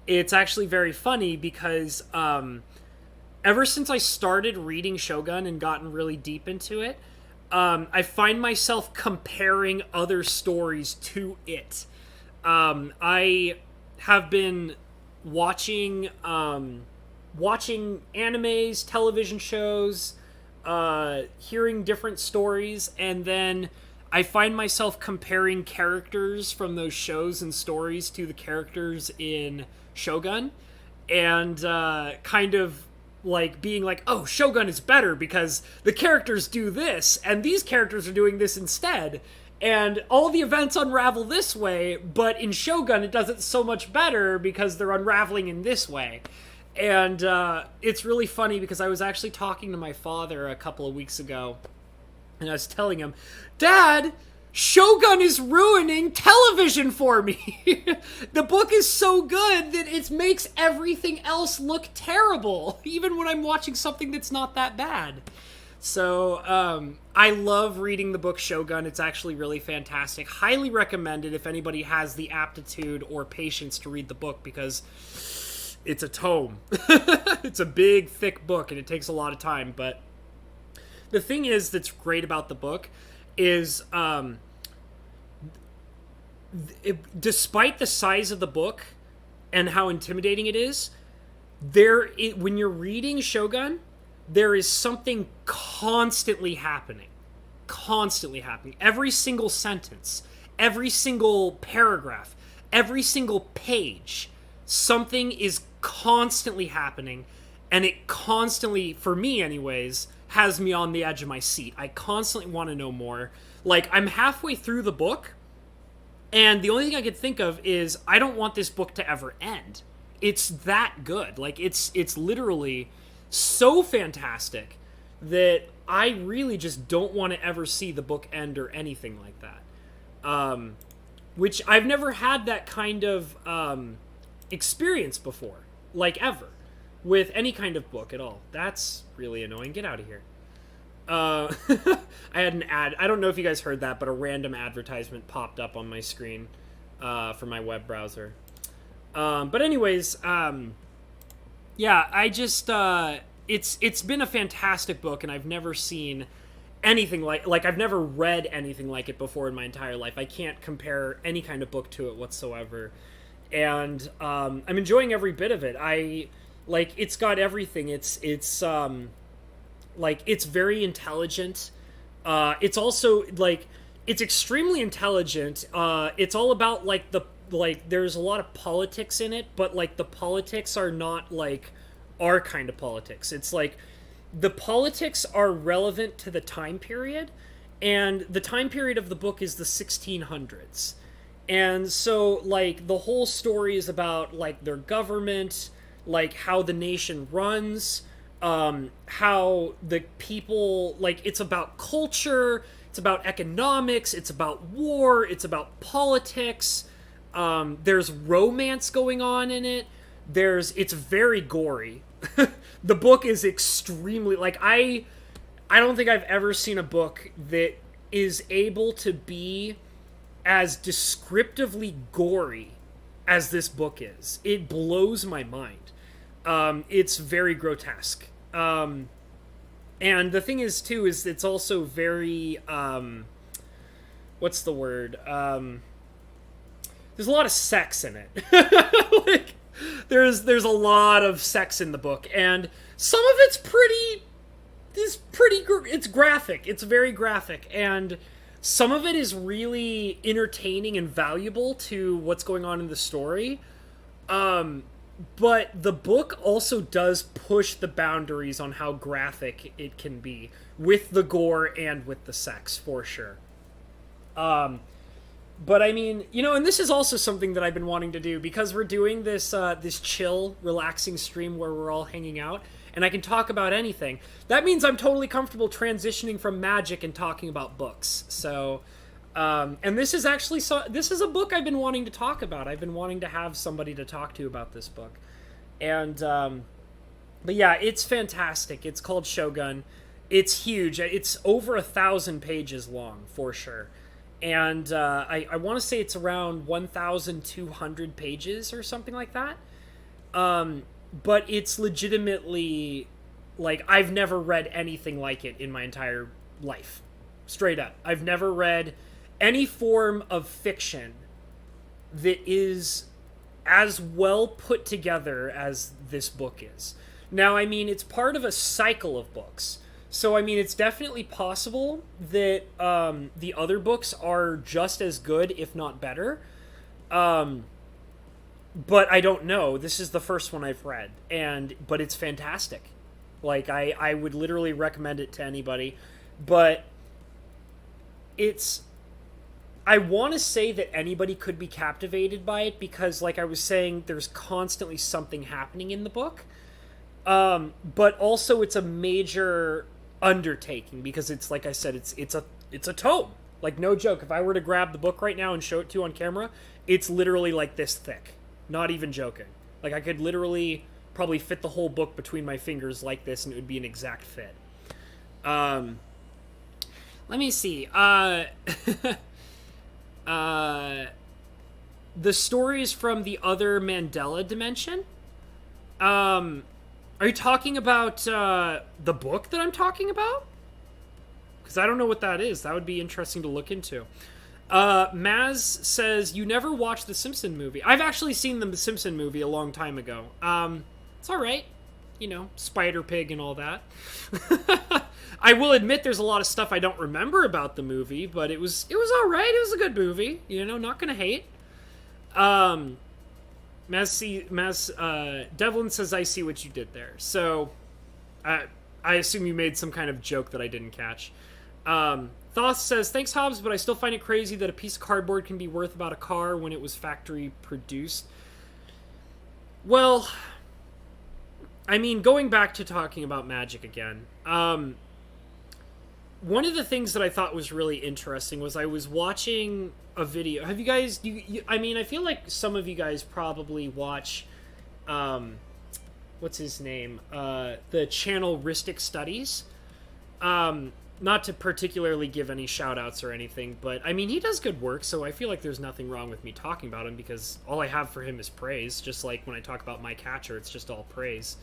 It's actually very funny because ever since I started reading Shogun and gotten really deep into it, I find myself comparing other stories to it. I have been watching animes, television shows, hearing different stories, and then I find myself comparing characters from those shows and stories to the characters in Shogun, and kind of like being like, oh, Shogun is better because the characters do this, and these characters are doing this instead, and all the events unravel this way, but in Shogun it does it so much better because they're unraveling in this way. And it's really funny because I was actually talking to my father a couple of weeks ago, and I was telling him, Dad, Shogun is ruining television for me. The book is so good that it makes everything else look terrible, even when I'm watching something that's not that bad. So I love reading the book Shogun. It's actually really fantastic. Highly recommended if anybody has the aptitude or patience to read the book, because it's a tome. It's a big, thick book, and it takes a lot of time. But the thing is that's great about the book is, despite the size of the book and how intimidating it is, when you're reading Shogun, there is something constantly happening. Constantly happening. Every single sentence, every single paragraph, every single page, something is constantly happening, and it constantly, for me anyways, has me on the edge of my seat. I constantly want to know more. Like, I'm halfway through the book, and the only thing I could think of is I don't want this book to ever end. It's that good. Like, it's literally so fantastic that I really just don't want to ever see the book end or anything like that. Which I've never had that kind of experience before, like ever, with any kind of book at all. That's really annoying. Get out of here. I had an ad. I don't know if you guys heard that, but a random advertisement popped up on my screen for my web browser. But anyways, yeah, I just it's been a fantastic book, and I've never seen anything like I've never read anything like it before in my entire life. I can't compare any kind of book to it whatsoever. And I'm enjoying every bit of it. It's got everything. It's Like, it's very intelligent. It's also, like, it's extremely intelligent. It's all about, like, there's a lot of politics in it, but, like, the politics are not, like, our kind of politics. It's, like, the politics are relevant to the time period, and the time period of the book is the 1600s. And so, like, the whole story is about, like, their government, like, how the nation runs, how the people, like, it's about culture, it's about economics, it's about war, it's about politics. There's romance going on in it. It's very gory. The book is extremely, like, I don't think I've ever seen a book that is able to be as descriptively gory as this book is. It blows my mind. It's very grotesque. And the thing is, too, is it's also very, what's the word? There's a lot of sex in it. Like, there's a lot of sex in the book, and some of it's it's graphic. It's very graphic, and some of it is really entertaining and valuable to what's going on in the story. But the book also does push the boundaries on how graphic it can be, with the gore and with the sex, for sure. But I mean, you know, and this is also something that I've been wanting to do, because we're doing this this chill, relaxing stream where we're all hanging out, and I can talk about anything. That means I'm totally comfortable transitioning from magic and talking about books. So, and this is actually this is a book I've been wanting to talk about. I've been wanting to have somebody to talk to about this book, and but yeah, it's fantastic. It's called Shogun. It's huge. It's over 1,000 pages long, for sure. And I want to say it's around 1,200 pages or something like that. But it's legitimately, like, I've never read anything like it in my entire life. Straight up. I've never read any form of fiction that is as well put together as this book is. Now, I mean, it's part of a cycle of books. So, I mean, it's definitely possible that the other books are just as good, if not better. But I don't know. This is the first one I've read, but it's fantastic. Like, I would literally recommend it to anybody. But I want to say that anybody could be captivated by it, because, like I was saying, there's constantly something happening in the book. But also it's a major undertaking, because it's, like I said, it's a tome. Like, no joke, if I were to grab the book right now and show it to you on camera, it's literally like this thick. Not even joking. Like, I could literally probably fit the whole book between my fingers like this, and it would be an exact fit. Let me see. The stories from the other Mandela dimension. Are you talking about the book that I'm talking about? Because I don't know what that is. That would be interesting to look into. Maz says, you never watched the Simpson movie. I've actually seen the Simpson movie a long time ago. It's alright. You know, Spider Pig and all that. I will admit there's a lot of stuff I don't remember about the movie, but it was alright. It was a good movie. You know, not gonna hate. Devlin says, I see what you did there. So, I assume you made some kind of joke that I didn't catch. Thoth says, thanks, Hobbs, but I still find it crazy that a piece of cardboard can be worth about a car when it was factory produced. Well, I mean, going back to talking about magic again, one of the things that I thought was really interesting was I was watching a video. Have you guys, I mean, I feel like some of you guys probably watch, what's his name? The channel Ristic Studies. Not to particularly give any shout-outs or anything, but, I mean, he does good work, so I feel like there's nothing wrong with me talking about him, because all I have for him is praise, just like when I talk about my catcher, it's just all praise.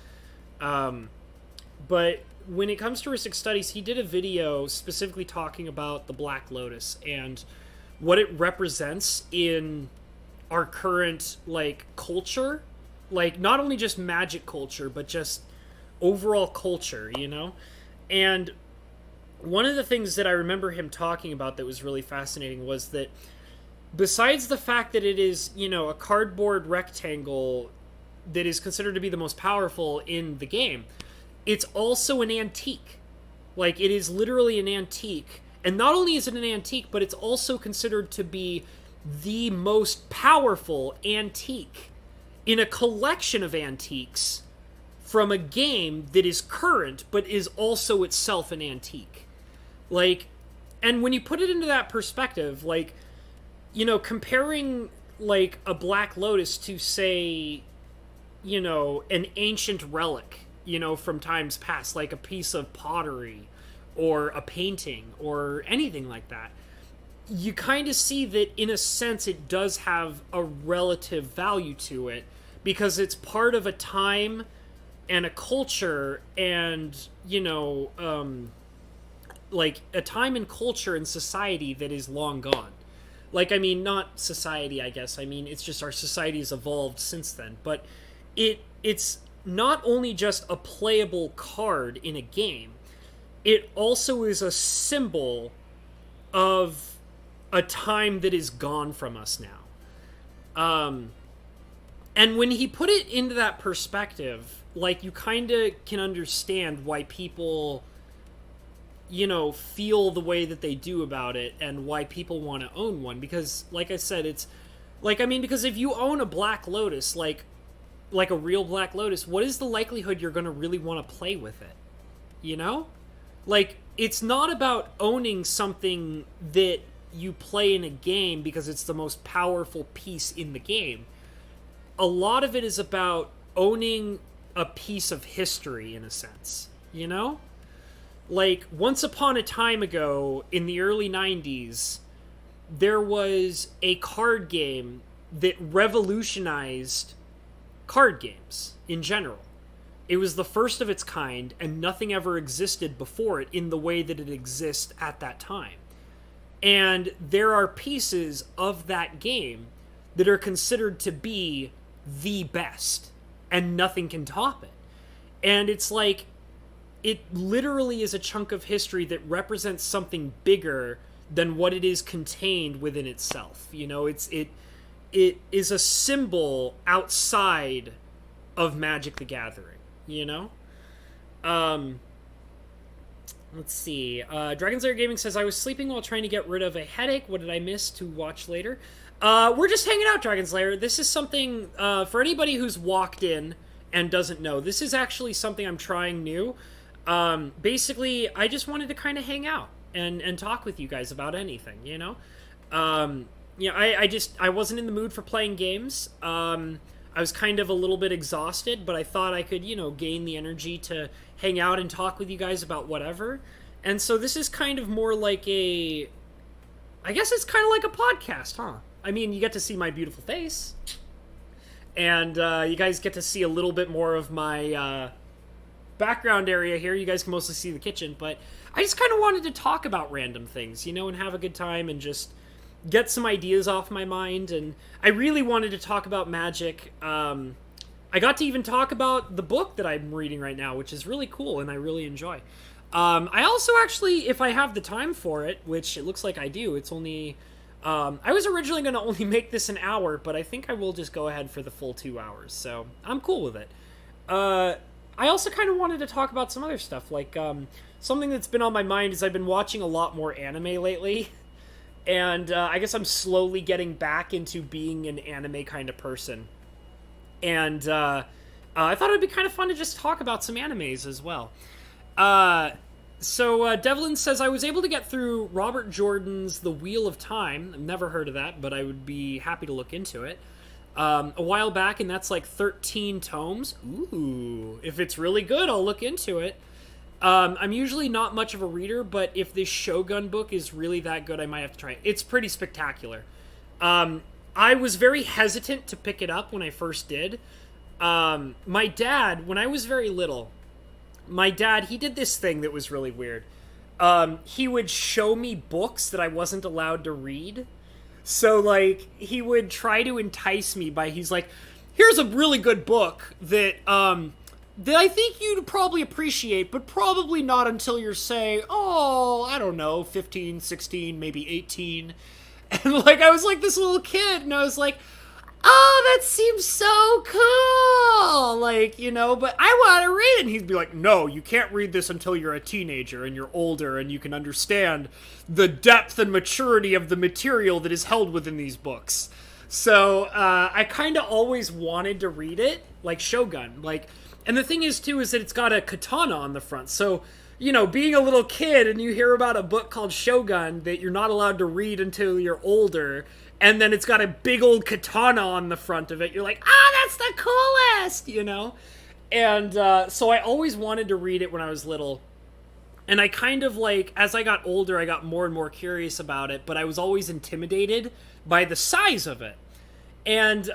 But when it comes to Ristic Studies, he did a video specifically talking about the Black Lotus, and what it represents in our current, like, culture. Like, not only just magic culture, but just overall culture, you know? And one of the things that I remember him talking about that was really fascinating was that besides the fact that it is, a cardboard rectangle that is considered to be the most powerful in the game, it's also an antique. Like, it is literally an antique. And not only is it an antique, but it's also considered to be the most powerful antique in a collection of antiques from a game that is current, but is also itself an antique. Like, and when you put it into that perspective, like, comparing, like, a Black Lotus to, say, an ancient relic, from times past, like a piece of pottery or a painting or anything like that, you kind of see that, in a sense, it does have a relative value to it because it's part of a time and a culture and, like, a time and culture and society that is long gone. Like, I mean, not society, I guess. I mean, it's just our society has evolved since then. But it's not only just a playable card in a game, it also is a symbol of a time that is gone from us now. And when he put it into that perspective, like, you kind of can understand why people, feel the way that they do about it and why people want to own one. Because, like I said, it's, like, I mean, because if you own a Black Lotus, like a real Black Lotus, what is the likelihood you're going to really want to play with it? Like, it's not about owning something that you play in a game because it's the most powerful piece in the game. A lot of it is about owning a piece of history, in a sense, Like, once upon a time ago, in the early 90s, there was a card game that revolutionized card games in general. It was the first of its kind, and nothing ever existed before it in the way that it exists at that time. And there are pieces of that game that are considered to be the best, and nothing can top it. And it's like, it literally is a chunk of history that represents something bigger than what it is contained within itself. It is a symbol outside of Magic the Gathering, Let's see. Dragon's Lair Gaming says, I was sleeping while trying to get rid of a headache. What did I miss to watch later? We're just hanging out, Dragon's Lair. This is something, for anybody who's walked in and doesn't know, this is actually something I'm trying new. Basically, I just wanted to kind of hang out and talk with you guys about anything, I wasn't in the mood for playing games. I was kind of a little bit exhausted, but I thought I could, gain the energy to hang out and talk with you guys about whatever. And so this is kind of more like I guess it's kind of like a podcast, huh? I mean, you get to see my beautiful face. And you guys get to see a little bit more of my background area here. You guys can mostly see the kitchen, but I just kind of wanted to talk about random things, and have a good time and just get some ideas off my mind. And I really wanted to talk about Magic. I got to even talk about the book that I'm reading right now, which is really cool and I really enjoy. I also actually, if I have the time for it, which it looks like I do, it's only... I was originally going to only make this an hour, but I think I will just go ahead for the full 2 hours, so I'm cool with it. I also kind of wanted to talk about some other stuff, like, something that's been on my mind is I've been watching a lot more anime lately, and I guess I'm slowly getting back into being an anime kind of person. And I thought it would be kind of fun to just talk about some animes as well. So Devlin says, I was able to get through Robert Jordan's The Wheel of Time. I've never heard of that, but I would be happy to look into it. A while back, and that's like 13 tomes. Ooh, if it's really good, I'll look into it. I'm usually not much of a reader, but if this Shogun book is really that good, I might have to try it. It's pretty spectacular. I was very hesitant to pick it up when I first did. My dad, when I was very little, he did this thing that was really weird. He would show me books that I wasn't allowed to read. So, like, he would try to entice me by, he's like, here's a really good book that, that I think you'd probably appreciate, but probably not until you're, say, oh, I don't know, 15, 16, maybe 18. And, like, I was like this little kid, and I was like, oh, that seems so cool! Like, you know, but I want to read it. And he'd be like, no, you can't read this until you're a teenager and you're older and you can understand the depth and maturity of the material that is held within these books. So, I kind of always wanted to read it, like Shogun. Like, and the thing is, too, is that it's got a katana on the front. So, you know, being a little kid and you hear about a book called Shogun that you're not allowed to read until you're older, and then it's got a big old katana on the front of it, you're like, that's the coolest, you know? And so I always wanted to read it when I was little. And I kind of, like, as I got older, I got more and more curious about it, but I was always intimidated by the size of it. And,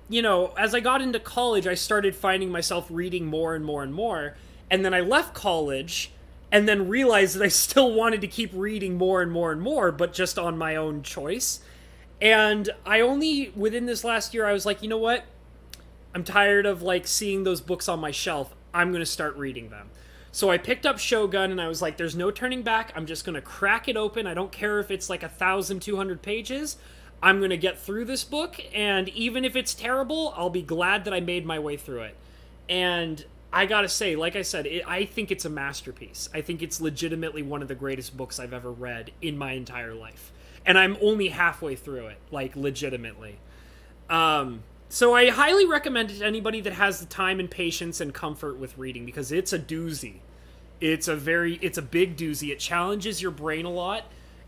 you know, as I got into college, I started finding myself reading more and more and more. And then I left college and then realized that I still wanted to keep reading more and more and more, but just on my own choice. And I only, within this last year, I was like, you know what? I'm tired of, like, seeing those books on my shelf. I'm going to start reading them. So I picked up Shogun, and I was like, there's no turning back. I'm just going to crack it open. I don't care if it's, like, 1,200 pages. I'm going to get through this book, and even if it's terrible, I'll be glad that I made my way through it. And I gotta say, like I said, I think it's a masterpiece. I think it's legitimately one of the greatest books I've ever read in my entire life. And I'm only halfway through it, like, legitimately. So I highly recommend it to anybody that has the time and patience and comfort with reading, because it's a doozy. It's a big doozy. It challenges your brain a lot.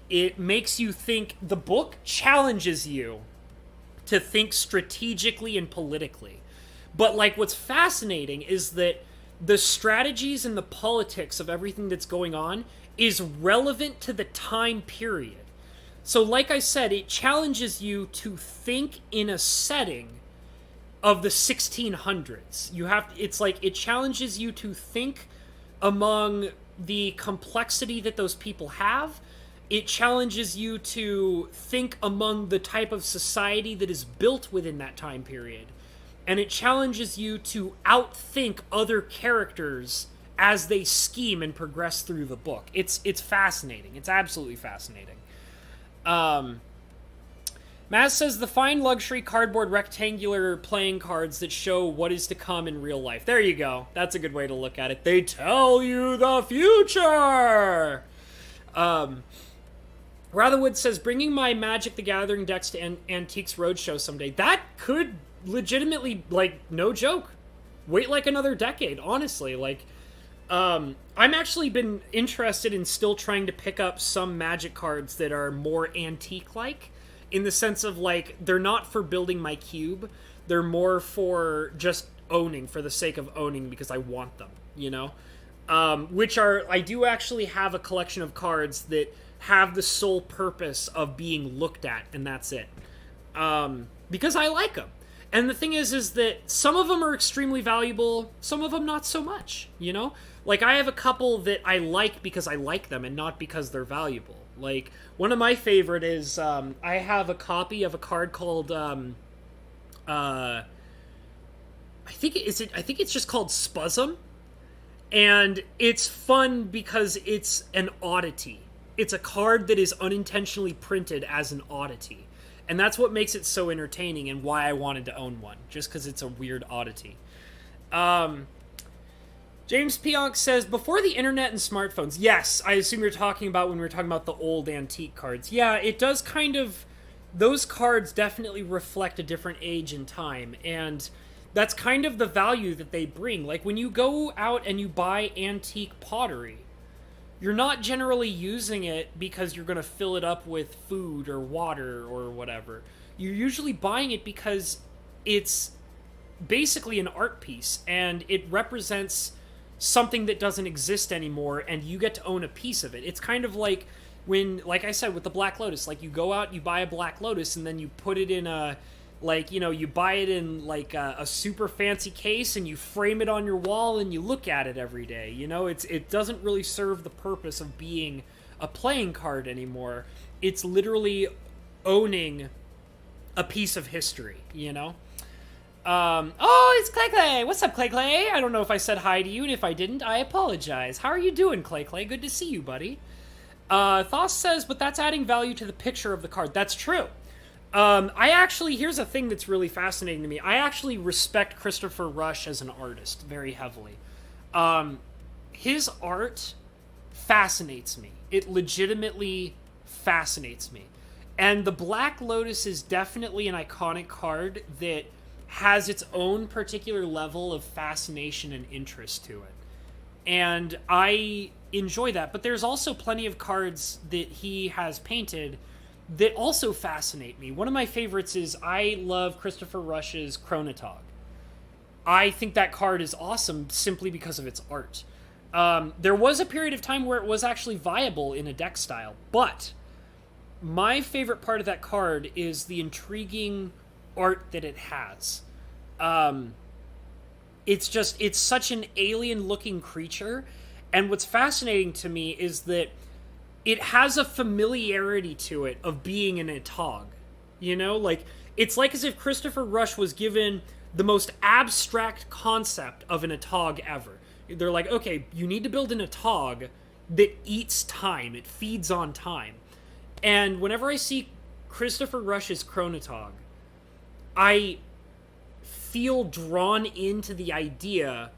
It makes you think. The book challenges you to think strategically and politically. But, like, what's fascinating is that the strategies and the politics of everything that's going on is relevant to the time period. So, like I said, it challenges you to think in a setting of the 1600s. It's like, it challenges you to think among the complexity that those people have. It challenges you to think among the type of society that is built within that time period. And it challenges you to outthink other characters as they scheme and progress through the book. It's fascinating. It's absolutely fascinating. Maz says, the fine luxury cardboard rectangular playing cards that show what is to come in real life. There you go. That's a good way to look at it. They tell you the future! Ratherwood says, bringing my Magic the Gathering decks to Antiques Roadshow someday. That could legitimately, like, no joke, wait like another decade, honestly. Like, I'm actually been interested in still trying to pick up some Magic cards that are more antique-like, in the sense of, like, they're not for building my cube, they're more for just owning, for the sake of owning, because I want them, you know? I do actually have a collection of cards that have the sole purpose of being looked at, and that's it. Because I like them. And the thing is that some of them are extremely valuable, some of them not so much, you know? Like, I have a couple that I like because I like them and not because they're valuable. Like, one of my favorite is, I have a copy of a card called, I think it's just called Spuzum. And it's fun because it's an oddity. It's a card that is unintentionally printed as an oddity. And that's what makes it so entertaining and why I wanted to own one. Just because it's a weird oddity. James Pionk says, before the internet and smartphones. Yes, I assume you're talking about when we were talking about the old antique cards. Yeah, it does kind of. Those cards definitely reflect a different age and time. And that's kind of the value that they bring. Like, when you go out and you buy antique pottery, you're not generally using it because you're going to fill it up with food or water or whatever. You're usually buying it because it's basically an art piece, and it represents something that doesn't exist anymore, and you get to own a piece of it. It's kind of like when, like I said, with the Black Lotus, like, you go out, you buy a Black Lotus, and then you put it in a, like, you know, you buy it in, like, a super fancy case, and you frame it on your wall, and you look at it every day, you know? It doesn't really serve the purpose of being a playing card anymore. It's literally owning a piece of history, you know? Oh, it's Clay Clay. What's up, Clay Clay? I don't know if I said hi to you, and if I didn't, I apologize. How are you doing, Clay Clay? Good to see you, buddy. Thoss says, but that's adding value to the picture of the card. That's true. Here's a thing that's really fascinating to me. I actually respect Christopher Rush as an artist very heavily. His art fascinates me. It legitimately fascinates me. And the Black Lotus is definitely an iconic card that has its own particular level of fascination and interest to it. And I enjoy that. But there's also plenty of cards that he has painted that also fascinate me. One of my favorites is I love Christopher Rush's Chronotog. I think that card is awesome simply because of its art. There was a period of time where it was actually viable in a deck style, but my favorite part of that card is the intriguing art that it has. It's such an alien-looking creature, and what's fascinating to me is that it has a familiarity to it of being an Atog. You know, like, it's like as if Christopher Rush was given the most abstract concept of an Atog ever. They're like, okay, you need to build an Atog that eats time. It feeds on time. And whenever I see Christopher Rush's Chronotog, I feel drawn into the idea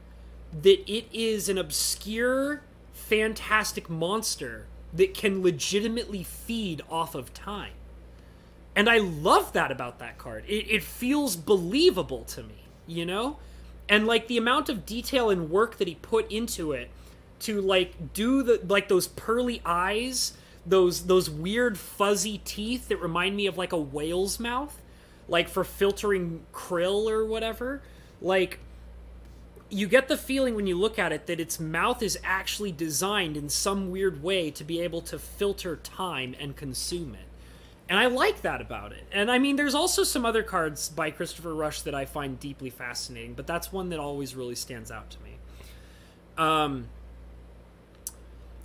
that it is an obscure, fantastic monster that can legitimately feed off of time. And I love that about that card. It feels believable to me, you know? And, like, the amount of detail and work that he put into it to, like, do those pearly eyes, those weird fuzzy teeth that remind me of, like, a whale's mouth, like, for filtering krill or whatever. Like, you get the feeling when you look at it that its mouth is actually designed in some weird way to be able to filter time and consume it. And I like that about it. And I mean, there's also some other cards by Christopher Rush that I find deeply fascinating, but that's one that always really stands out to me.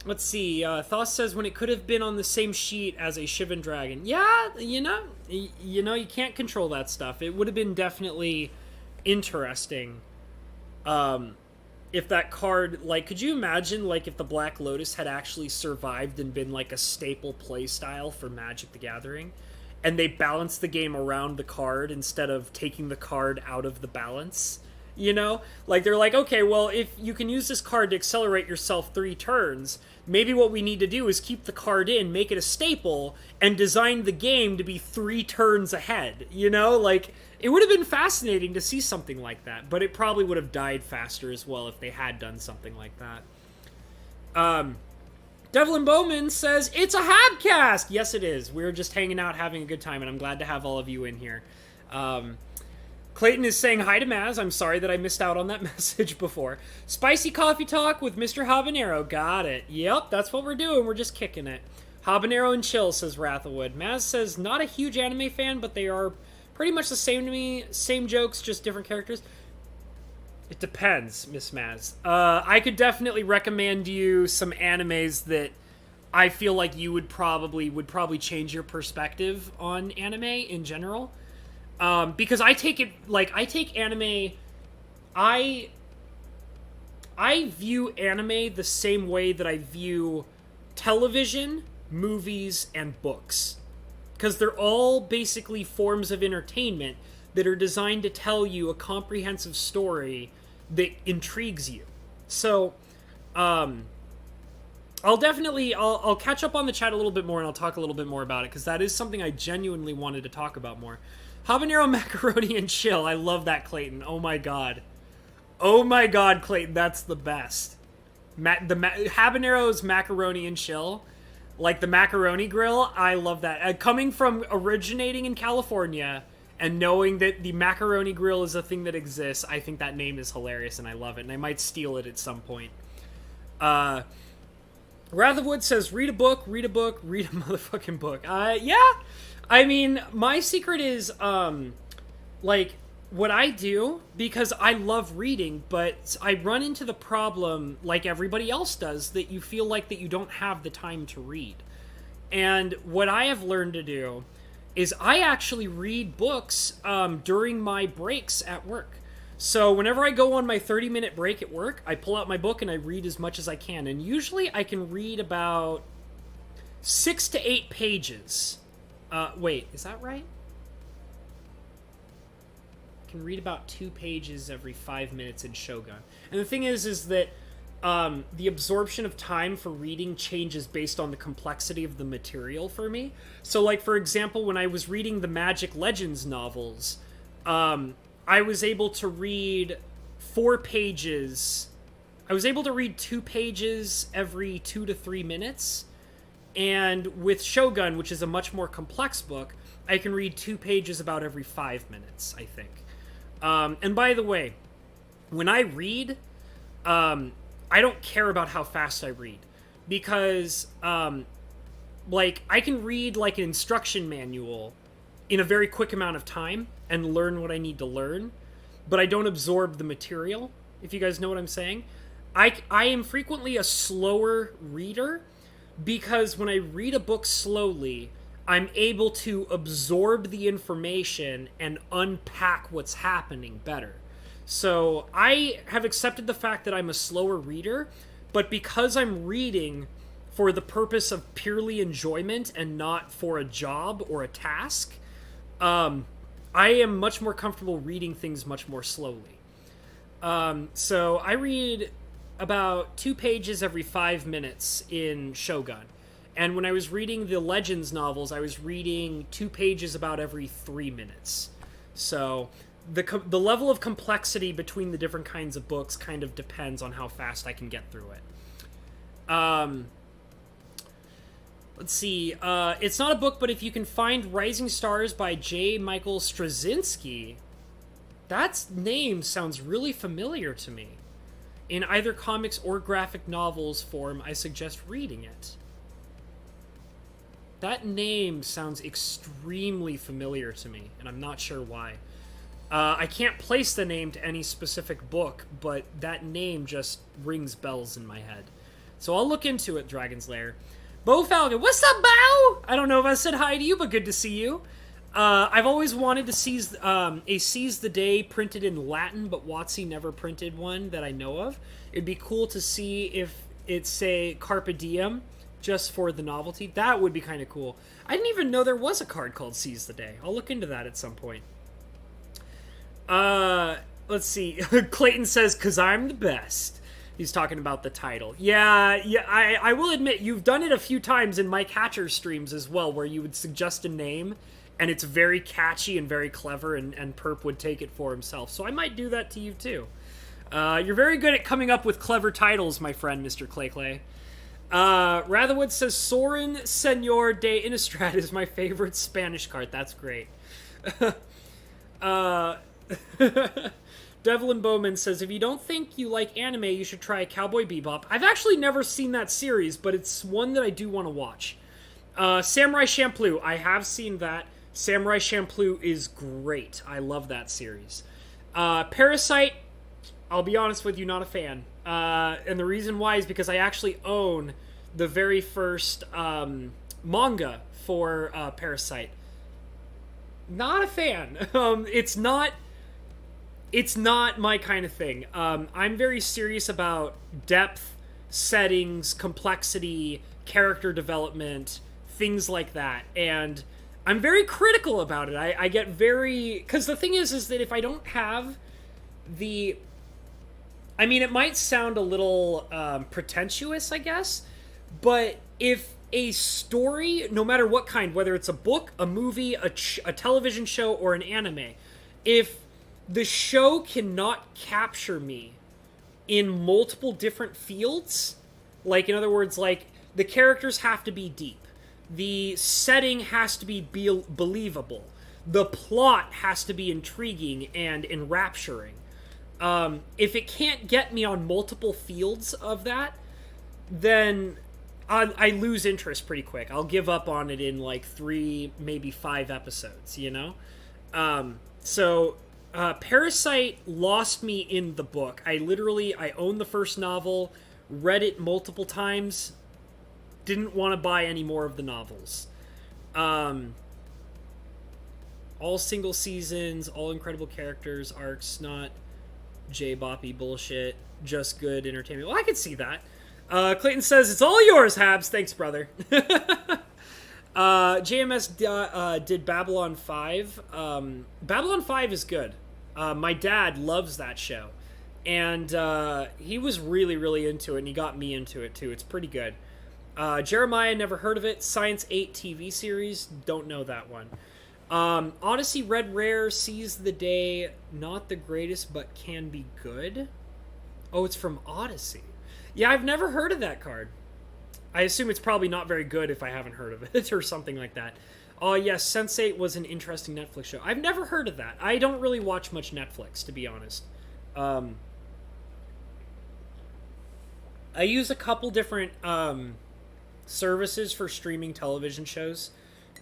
Let's see. Thoth says, when it could have been on the same sheet as a Shivan Dragon. Yeah, you can't control that stuff. It would have been definitely interesting if that card, like, could you imagine, like, if the Black Lotus had actually survived and been, like, a staple play style for Magic the Gathering, and they balanced the game around the card instead of taking the card out of the balance, you know? Like, they're like, okay, well, if you can use this card to accelerate yourself 3 turns, maybe what we need to do is keep the card in, make it a staple, and design the game to be 3 turns ahead, you know? Like, it would have been fascinating to see something like that, but it probably would have died faster as well if they had done something like that. Devlin Bowman says, it's a Habcast! Yes, it is. We're just hanging out, having a good time, and I'm glad to have all of you in here. Clayton is saying hi to Maz. I'm sorry that I missed out on that message before. Spicy Coffee Talk with Mr. Habanero. Got it. Yep, that's what we're doing. We're just kicking it. Habanero and chill, says Rathawood. Maz says, not a huge anime fan, but they are pretty much the same to me. Same jokes, just different characters. It depends, Miss Maz. I could definitely recommend you some animes that I feel like you would probably change your perspective on anime in general. Because I take anime, I view anime the same way that I view television, movies, and books. Because they're all basically forms of entertainment that are designed to tell you a comprehensive story that intrigues you. So, I'll catch up on the chat a little bit more and I'll talk a little bit more about it, because that is something I genuinely wanted to talk about more. Habanero Macaroni and Chill. I love that, Clayton. Oh my god. Oh my god, Clayton, that's the best. Habanero's Macaroni and Chill, like the macaroni grill, I love that. Coming from originating in California and knowing that the macaroni grill is a thing that exists, I think that name is hilarious and I love it, and I might steal it at some point. Ratherwood says, read a book, read a motherfucking book. Yeah. I mean, my secret is, like, what I do, because I love reading, but I run into the problem, like everybody else does, that you feel like that you don't have the time to read. And what I have learned to do is I actually read books during my breaks at work. So whenever I go on my 30-minute break at work, I pull out my book and I read as much as I can. And usually I can read about 6 to 8 pages. Wait, is that right? I can read about 2 pages every 5 minutes in Shogun. And the thing is that the absorption of time for reading changes based on the complexity of the material for me. So, like, for example, when I was reading the Magic Legends novels, I was able to read 4 pages. I was able to read 2 pages every 2 to 3 minutes. And with Shogun, which is a much more complex book, I can read 2 pages about every 5 minutes, I think. And by the way, when I read, I don't care about how fast I read. Because, like, I can read, like, an instruction manual in a very quick amount of time and learn what I need to learn, but I don't absorb the material, if you guys know what I'm saying. I am frequently a slower reader, because when I read a book slowly, I'm able to absorb the information and unpack what's happening better. So I have accepted the fact that I'm a slower reader, but because I'm reading for the purpose of purely enjoyment and not for a job or a task, I am much more comfortable reading things much more slowly. So I read about 2 pages every 5 minutes in Shogun. And when I was reading the Legends novels, I was reading 2 pages about every 3 minutes. So the level of complexity between the different kinds of books kind of depends on how fast I can get through it. Let's see. It's not a book, but if you can find Rising Stars by J. Michael Straczynski, that name sounds really familiar to me. In either comics or graphic novels form, I suggest reading it. That name sounds extremely familiar to me, and I'm not sure why. I can't place the name to any specific book, but that name just rings bells in my head. So I'll look into it, Dragon's Lair. Bo Falcon, what's up, Bow? I don't know if I said hi to you, but good to see you. I've always wanted to seize the Day printed in Latin, but WotC never printed one that I know of. It'd be cool to see if it's, say, Carpe Diem, just for the novelty. That would be kind of cool. I didn't even know there was a card called Seize the Day. I'll look into that at some point. Let's see. Clayton says, "'Cause I'm the best." He's talking about the title. Yeah, I will admit, you've done it a few times in Mike Hatcher's streams as well, where you would suggest a name, and it's very catchy and very clever, and Perp would take it for himself. So I might do that to you, too. You're very good at coming up with clever titles, my friend, Mr. Clay Clay. Ratherwood says, Soren Senor de Innistrad is my favorite Spanish card. That's great. Devlin Bowman says, if you don't think you like anime, you should try Cowboy Bebop. I've actually never seen that series, but it's one that I do want to watch. Samurai Champloo, I have seen that. Samurai Champloo is great. I love that series. Parasite, I'll be honest with you, not a fan. And the reason why is because I actually own the very first manga for Parasite. Not a fan. It's not my kind of thing. I'm very serious about depth, settings, complexity, character development, things like that. And I'm very critical about it. I get very... Because the thing is that if I don't have the... I mean, it might sound a little pretentious, I guess, but if a story, no matter what kind, whether it's a book, a movie, a television show, or an anime, if the show cannot capture me in multiple different fields, like, in other words, like, the characters have to be deep, the setting has to be believable, the plot has to be intriguing and enrapturing. If it can't get me on multiple fields of that, then I lose interest pretty quick. I'll give up on it in like 3, maybe 5 episodes, you know? So Parasite lost me in the book. I owned the first novel, read it multiple times, didn't want to buy any more of the novels. all single seasons, all incredible characters, arcs, not J-boppy bullshit, just good entertainment. Well, I could see that. Clayton says, it's all yours, Habs. Thanks, brother. JMS did Babylon 5. Babylon 5 is good. My dad loves that show. And he was really, really into it, and he got me into it, too. It's pretty good. Jeremiah, never heard of it. Science 8 TV series, don't know that one. Odyssey Red Rare sees the day, not the greatest, but can be good. Oh, it's from Odyssey. Yeah, I've never heard of that card. I assume it's probably not very good if I haven't heard of it or something like that. Oh, yes, Sense8 was an interesting Netflix show. I've never heard of that. I don't really watch much Netflix, to be honest. I use a couple different services for streaming television shows,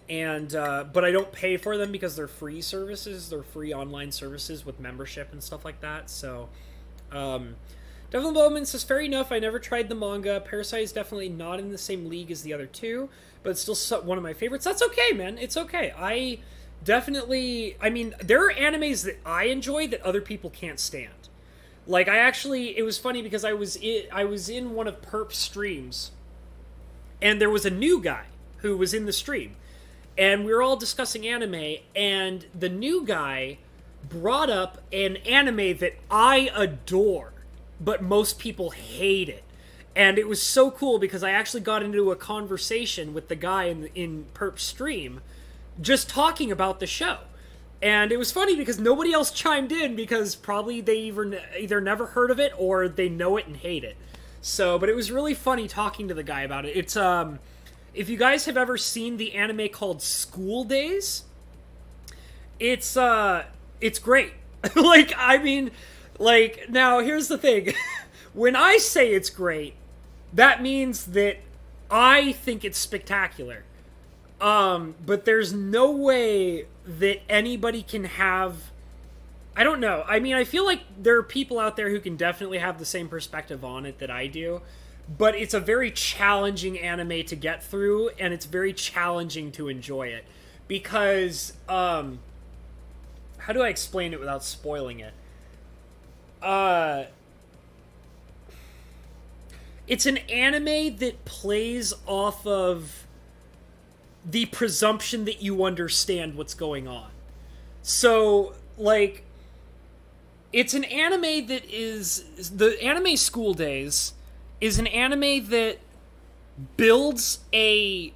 and but I don't pay for them because they're free services. They're free online services with membership and stuff like that. So, Devil Bowman says, fair enough, I never tried the manga. Parasite is definitely not in the same league as the other two, but it's still one of my favorites. That's okay, man. It's okay. I mean, there are animes that I enjoy that other people can't stand. Like, it was funny because I was in one of Perp's streams, and there was a new guy who was in the stream, and we were all discussing anime, and the new guy brought up an anime that I adore, but most people hate it. And it was so cool because I actually got into a conversation with the guy in Perp's stream just talking about the show. And it was funny because nobody else chimed in because probably they either never heard of it or they know it and hate it. So, but it was really funny talking to the guy about it. It's, if you guys have ever seen the anime called School Days, it's great. Now here's the thing. When I say it's great, that means that I think it's spectacular. But there's no way that anybody can have... I don't know. I mean, I feel like there are people out there who can definitely have the same perspective on it that I do. But it's a very challenging anime to get through, and it's very challenging to enjoy it. Because, how do I explain it without spoiling it? It's an anime that plays off of the presumption that you understand what's going on. So, like, it's an anime that is... The anime School Days is an anime that builds it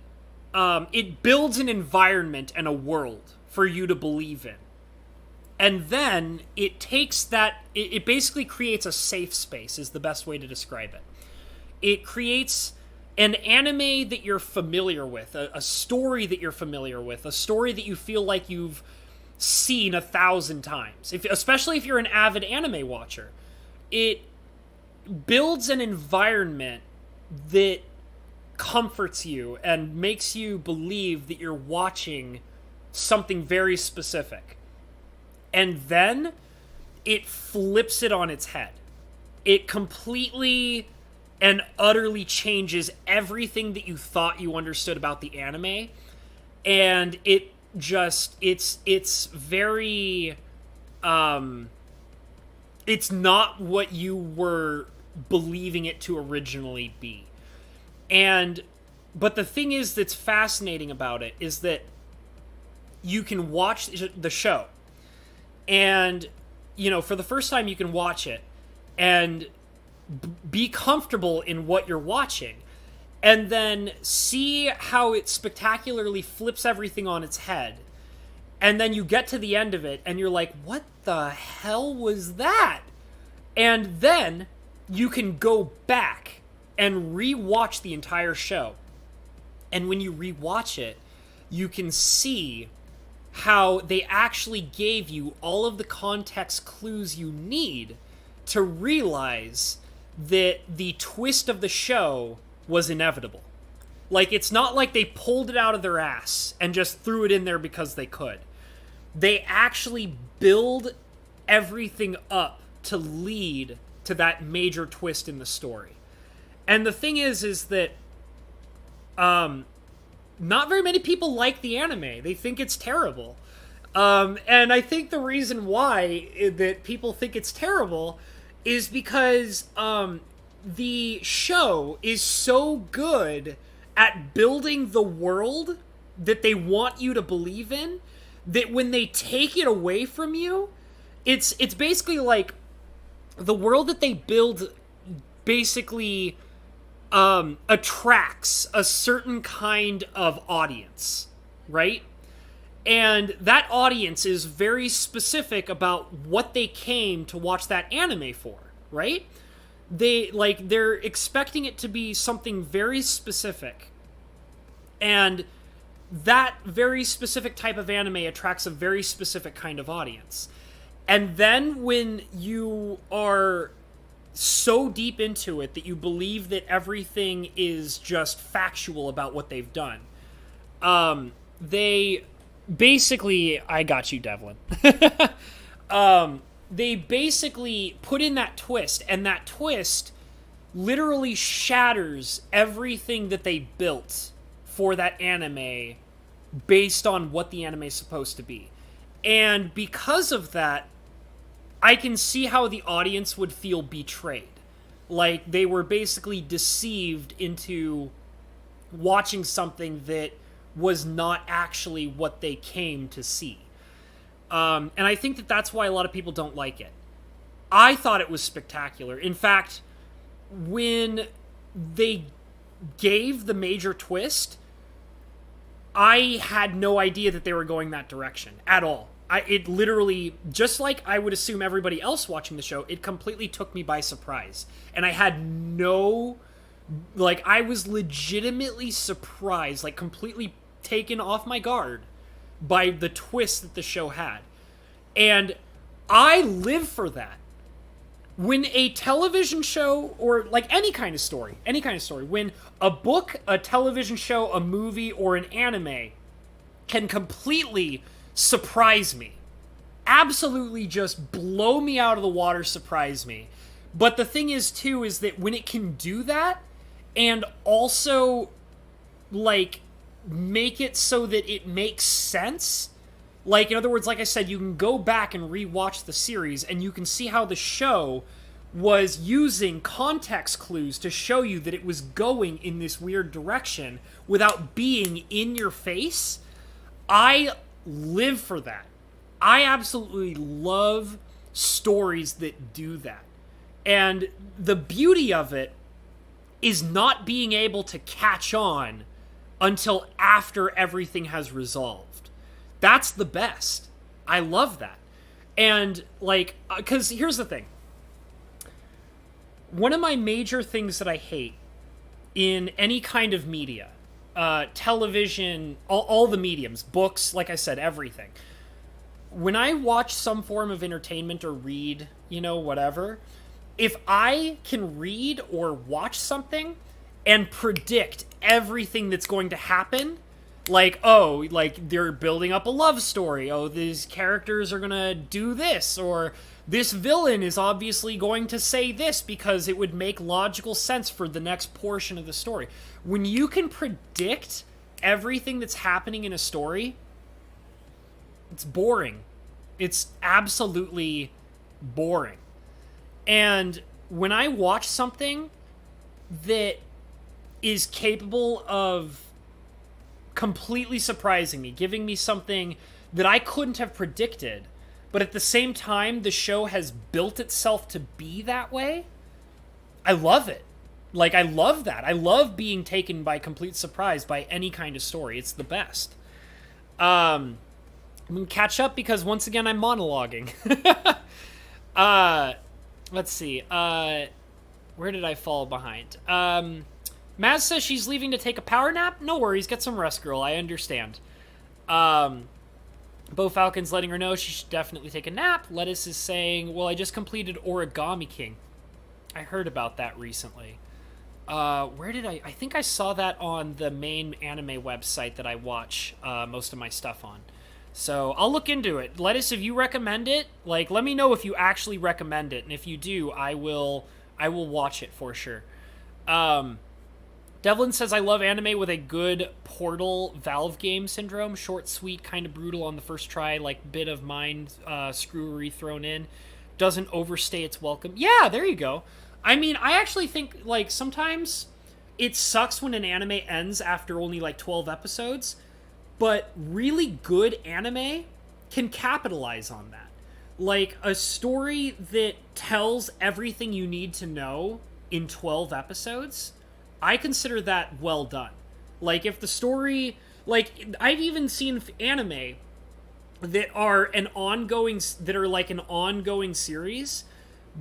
builds an environment and a world for you to believe in. And then it takes that... It basically creates a safe space, is the best way to describe it. It creates an anime that you're familiar with, a story that you're familiar with, a story that you feel like you've seen 1,000 times, especially if you're an avid anime watcher. It builds an environment that comforts you and makes you believe that you're watching something very specific. And then it flips it on its head. It completely and utterly changes everything that you thought you understood about the anime. And it just, it's very, it's not what you were believing it to originally be. But the thing is that's fascinating about it is that you can watch the show, and, you know, for the first time you can watch it, and be comfortable in what you're watching, and then see how it spectacularly flips everything on its head, and then you get to the end of it and you're like, what the hell was that? And then you can go back and re-watch the entire show, and when you re-watch it, you can see how they actually gave you all of the context clues you need to realize that the twist of the show was inevitable. Like, it's not like they pulled it out of their ass and just threw it in there because they could. They actually build everything up to lead to that major twist in the story. And the thing is that not very many people like the anime. They think it's terrible. And I think the reason why that people think it's terrible is because the show is so good at building the world that they want you to believe in, that when they take it away from you, it's basically like the world that they build basically attracts a certain kind of audience, right? And that audience is very specific about what they came to watch that anime for, right? They're expecting it to be something very specific. And that very specific type of anime attracts a very specific kind of audience. And then when you are so deep into it that you believe that everything is just factual about what they've done, they basically... I got you, Devlin. They basically put in that twist, and that twist literally shatters everything that they built for that anime based on what the anime is supposed to be. And because of that, I can see how the audience would feel betrayed. Like they were basically deceived into watching something that was not actually what they came to see. And I think that that's why a lot of people don't like it. I thought it was spectacular. In fact, when they gave the major twist, I had no idea that they were going that direction at all. It literally, just like I would assume everybody else watching the show, it completely took me by surprise. And I had no... Like, I was legitimately surprised, like completely taken off my guard by the twist that the show had. And I live for that. When a television show, or like any kind of story, when a book, a television show, a movie, or an anime can completely surprise me, absolutely just blow me out of the water, surprise me. But the thing is, too, is that when it can do that, and also, like, make it so that it makes sense. Like, in other words, like I said, you can go back and rewatch the series, and you can see how the show was using context clues to show you that it was going in this weird direction without being in your face. I live for that. I absolutely love stories that do that. And the beauty of it is not being able to catch on until after everything has resolved. That's the best. I love that. And, like, because here's the thing. One of my major things that I hate in any kind of media, television, all the mediums, books, like I said, everything. When I watch some form of entertainment or read, whatever, if I can read or watch something and predict everything that's going to happen, like, oh, like, they're building up a love story, oh, these characters are gonna do this, or this villain is obviously going to say this because it would make logical sense for the next portion of the story. When you can predict everything that's happening in a story, it's boring. It's absolutely boring. And when I watch something that is capable of completely surprising me, giving me something that I couldn't have predicted, but at the same time the show has built itself to be that way, I love it. Like, I love that. I love being taken by complete surprise by any kind of story. It's the best. I'm going to catch up because, once again, I'm monologuing. Let's see. Where did I fall behind? Maz says she's leaving to take a power nap. No worries. Get some rest, girl. I understand. Bo Falcon's letting her know she should definitely take a nap. Lettuce is saying, well, I just completed Origami King. I heard about that recently. Where did I think I saw that on the main anime website that I watch most of my stuff on. So I'll look into it. Lettuce, if you recommend it, like, let me know if you actually recommend it. And if you do, I will watch it for sure. Devlin says, I love anime with a good Portal Valve game syndrome. Short, sweet, kind of brutal on the first try, like bit of mind screwery thrown in. Doesn't overstay its welcome. Yeah, there you go. I mean, I actually think, like, sometimes it sucks when an anime ends after only, like, 12 episodes. But really good anime can capitalize on that. Like, a story that tells everything you need to know in 12 episodes, I consider that well done. Like, if the story... Like, I've even seen anime that are like an ongoing series,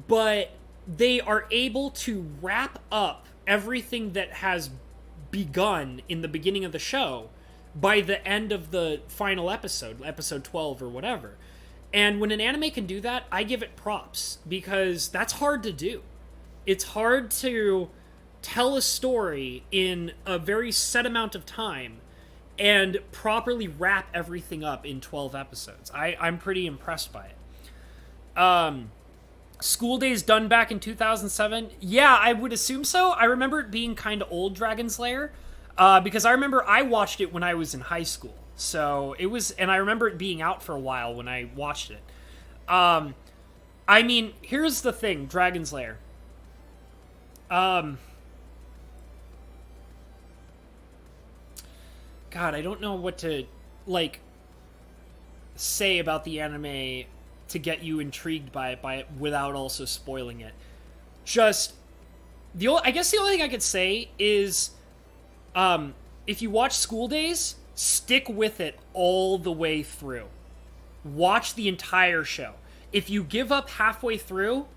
but they are able to wrap up everything that has begun in the beginning of the show by the end of the final episode 12 or whatever. And when an anime can do that, I give it props, because that's hard to do. It's hard to tell a story in a very set amount of time and properly wrap everything up in 12 episodes. I'm pretty impressed by it. School Days done back in 2007? Yeah, I would assume so. I remember it being kind of old, Dragon's Lair, because I remember I watched it when I was in high school. So it was, and I remember it being out for a while when I watched it. I mean, here's the thing, Dragon's Lair. God, I don't know what to, like, say about the anime to get you intrigued by it without also spoiling it. Just, I guess the only thing I could say is, if you watch School Days, stick with it all the way through. Watch the entire show. If you give up halfway through,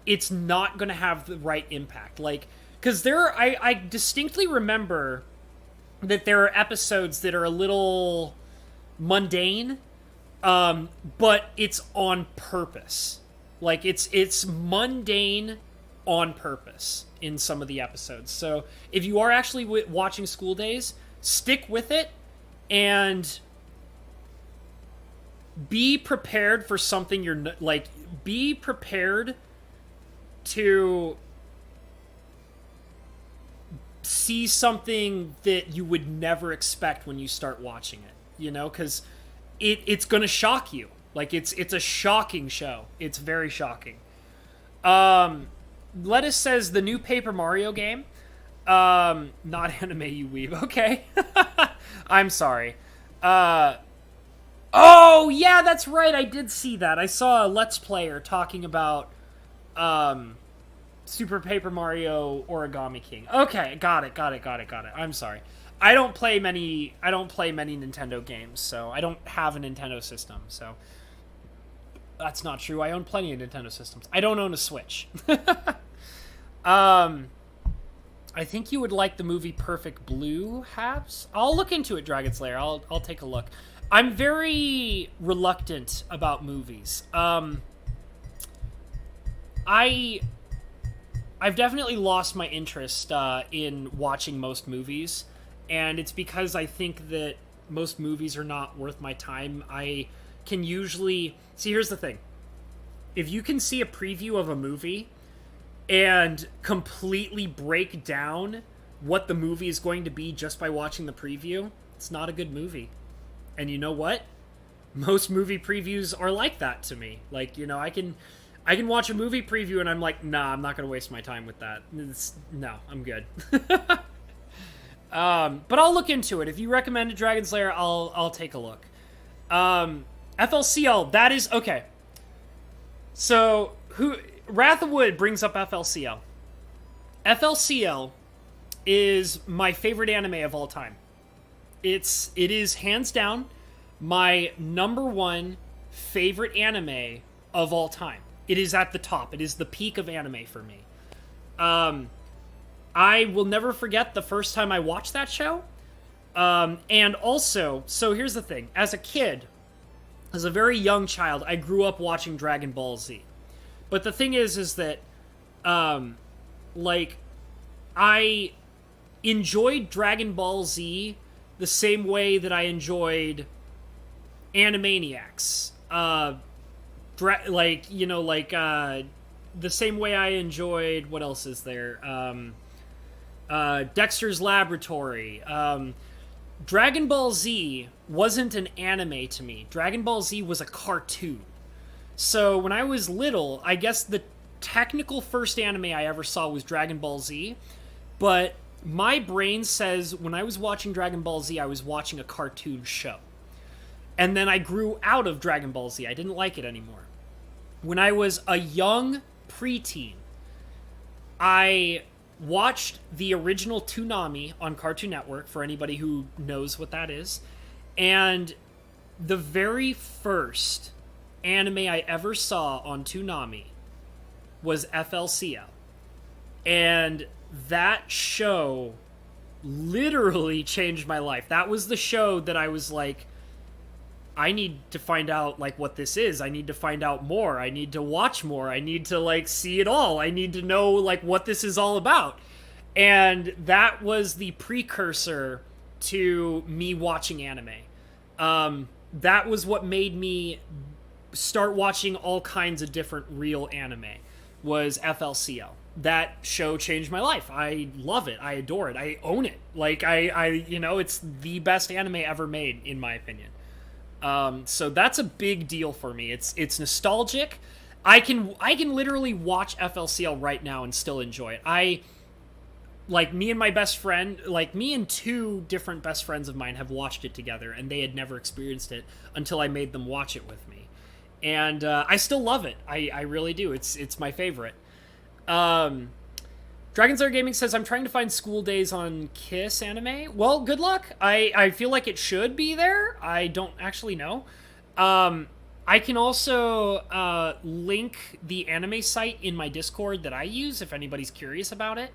it's not going to have the right impact. Like, because I distinctly remember that there are episodes that are a little mundane, but it's on purpose. Like, it's mundane on purpose in some of the episodes. So if you are actually watching School Days, stick with it and be prepared for something be prepared to see something that you would never expect when you start watching it, you know, because it's gonna shock you. Like, it's a shocking show. It's very shocking. Lettuce says the new Paper Mario game. Not anime, you weeb. Okay. I'm sorry. Oh, yeah, that's right. I did see that. I saw a Let's Player talking about Super Paper Mario Origami King. Okay, got it. I'm sorry. I don't play many Nintendo games, so I don't have a Nintendo system, so that's not true. I own plenty of Nintendo systems. I don't own a Switch. I think you would like the movie Perfect Blue, Habs. I'll look into it, Dragon's Lair. I'll take a look. I'm very reluctant about movies. I've definitely lost my interest in watching most movies, and it's because I think that most movies are not worth my time. I can usually... See, here's the thing. If you can see a preview of a movie and completely break down what the movie is going to be just by watching the preview, it's not a good movie. And you know what? Most movie previews are like that to me. Like, you know, I can watch a movie preview and I'm like, nah, I'm not going to waste my time with that. No, I'm good. But I'll look into it. If you recommend Dragon's Lair, I'll take a look. FLCL, that is... Okay. So, Wrath of Wood brings up FLCL. FLCL is my favorite anime of all time. It is hands down my number one favorite anime of all time. It is at the top. It is the peak of anime for me. I will never forget the first time I watched that show. And also, so here's the thing. As a kid, as a very young child, I grew up watching Dragon Ball Z. But the thing is that, like, I enjoyed Dragon Ball Z the same way that I enjoyed Animaniacs. The same way I enjoyed... What else is there? Dexter's Laboratory. Dragon Ball Z wasn't an anime to me. Dragon Ball Z was a cartoon. So when I was little, I guess the technical first anime I ever saw was Dragon Ball Z. But my brain says when I was watching Dragon Ball Z, I was watching a cartoon show. And then I grew out of Dragon Ball Z. I didn't like it anymore. When I was a young preteen, I watched the original Toonami on Cartoon Network, for anybody who knows what that is. And the very first anime I ever saw on Toonami was Flcl. And that show literally changed my life. That was the show that I was like, I need to find out, like, what this is. I need to find out more. I need to watch more. I need to, like, see it all. I need to know, like, what this is all about. And that was the precursor to me watching anime. That was what made me start watching all kinds of different real anime, was Flcl. That show changed my life. I love it. I adore it. I own it. Like, it's the best anime ever made, in my opinion. So that's a big deal for me. It's nostalgic. I can literally watch Flcl right now and still enjoy it. Me and two different best friends of mine have watched it together, and they had never experienced it until I made them watch it with me. And I still love it. I really do. It's my favorite. Dragonslayer Gaming says, I'm trying to find School Days on Kiss anime. Well, good luck. I feel like it should be there. I don't actually know. I can also link the anime site in my Discord that I use if anybody's curious about it.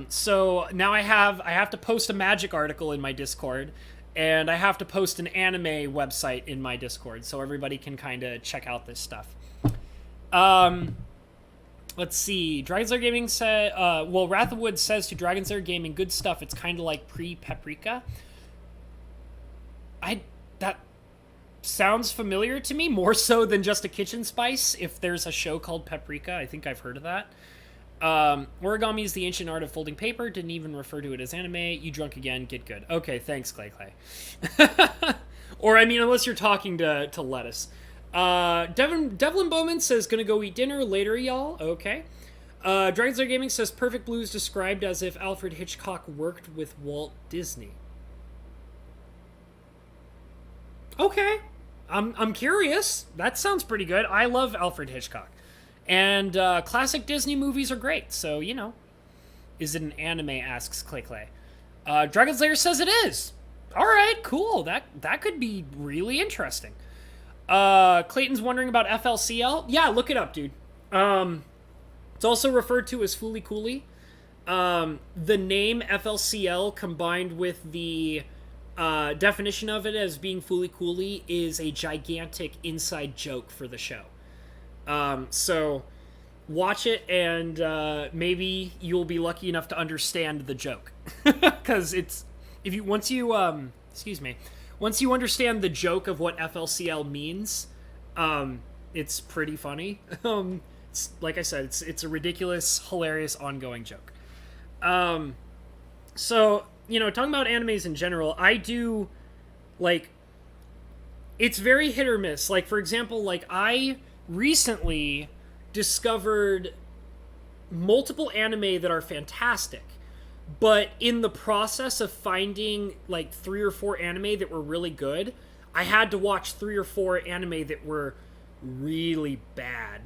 So now I have to post a magic article in my Discord, and I have to post an anime website in my Discord so everybody can kind of check out this stuff. Let's see. Dragonslayer Gaming said, Wrath of Wood says to Dragonslayer Gaming, good stuff. It's kind of like pre-Paprika. That sounds familiar to me, more so than just a kitchen spice. If there's a show called Paprika, I think I've heard of that. Origami is the ancient art of folding paper. Didn't even refer to it as anime. You drunk again. Get good. Okay, thanks, Clay. Or, I mean, unless you're talking to Lettuce. Devlin Bowman says, gonna go eat dinner later, y'all. Okay. Dragonslayer Gaming says, Perfect Blue is described as if Alfred Hitchcock worked with Walt Disney. Okay. I'm curious. That sounds pretty good. I love Alfred Hitchcock. And classic Disney movies are great, so, Is it an anime, asks Clay. Dragonslayer says it is. Alright, cool. That could be really interesting. Clayton's wondering about Flcl. Yeah, look it up, dude. It's also referred to as Fooly Cooly. The name Flcl combined with the definition of it as being Fooly Cooly is a gigantic inside joke for the show. So watch it and maybe you'll be lucky enough to understand the joke. Because once you understand the joke of what Flcl means, it's pretty funny. It's, like I said, it's a ridiculous, hilarious, ongoing joke. So, talking about animes in general, I do, it's very hit or miss. Like, for example, I recently discovered multiple anime that are fantastic. But in the process of finding, 3 or 4 anime that were really good, I had to watch 3 or 4 anime that were really bad.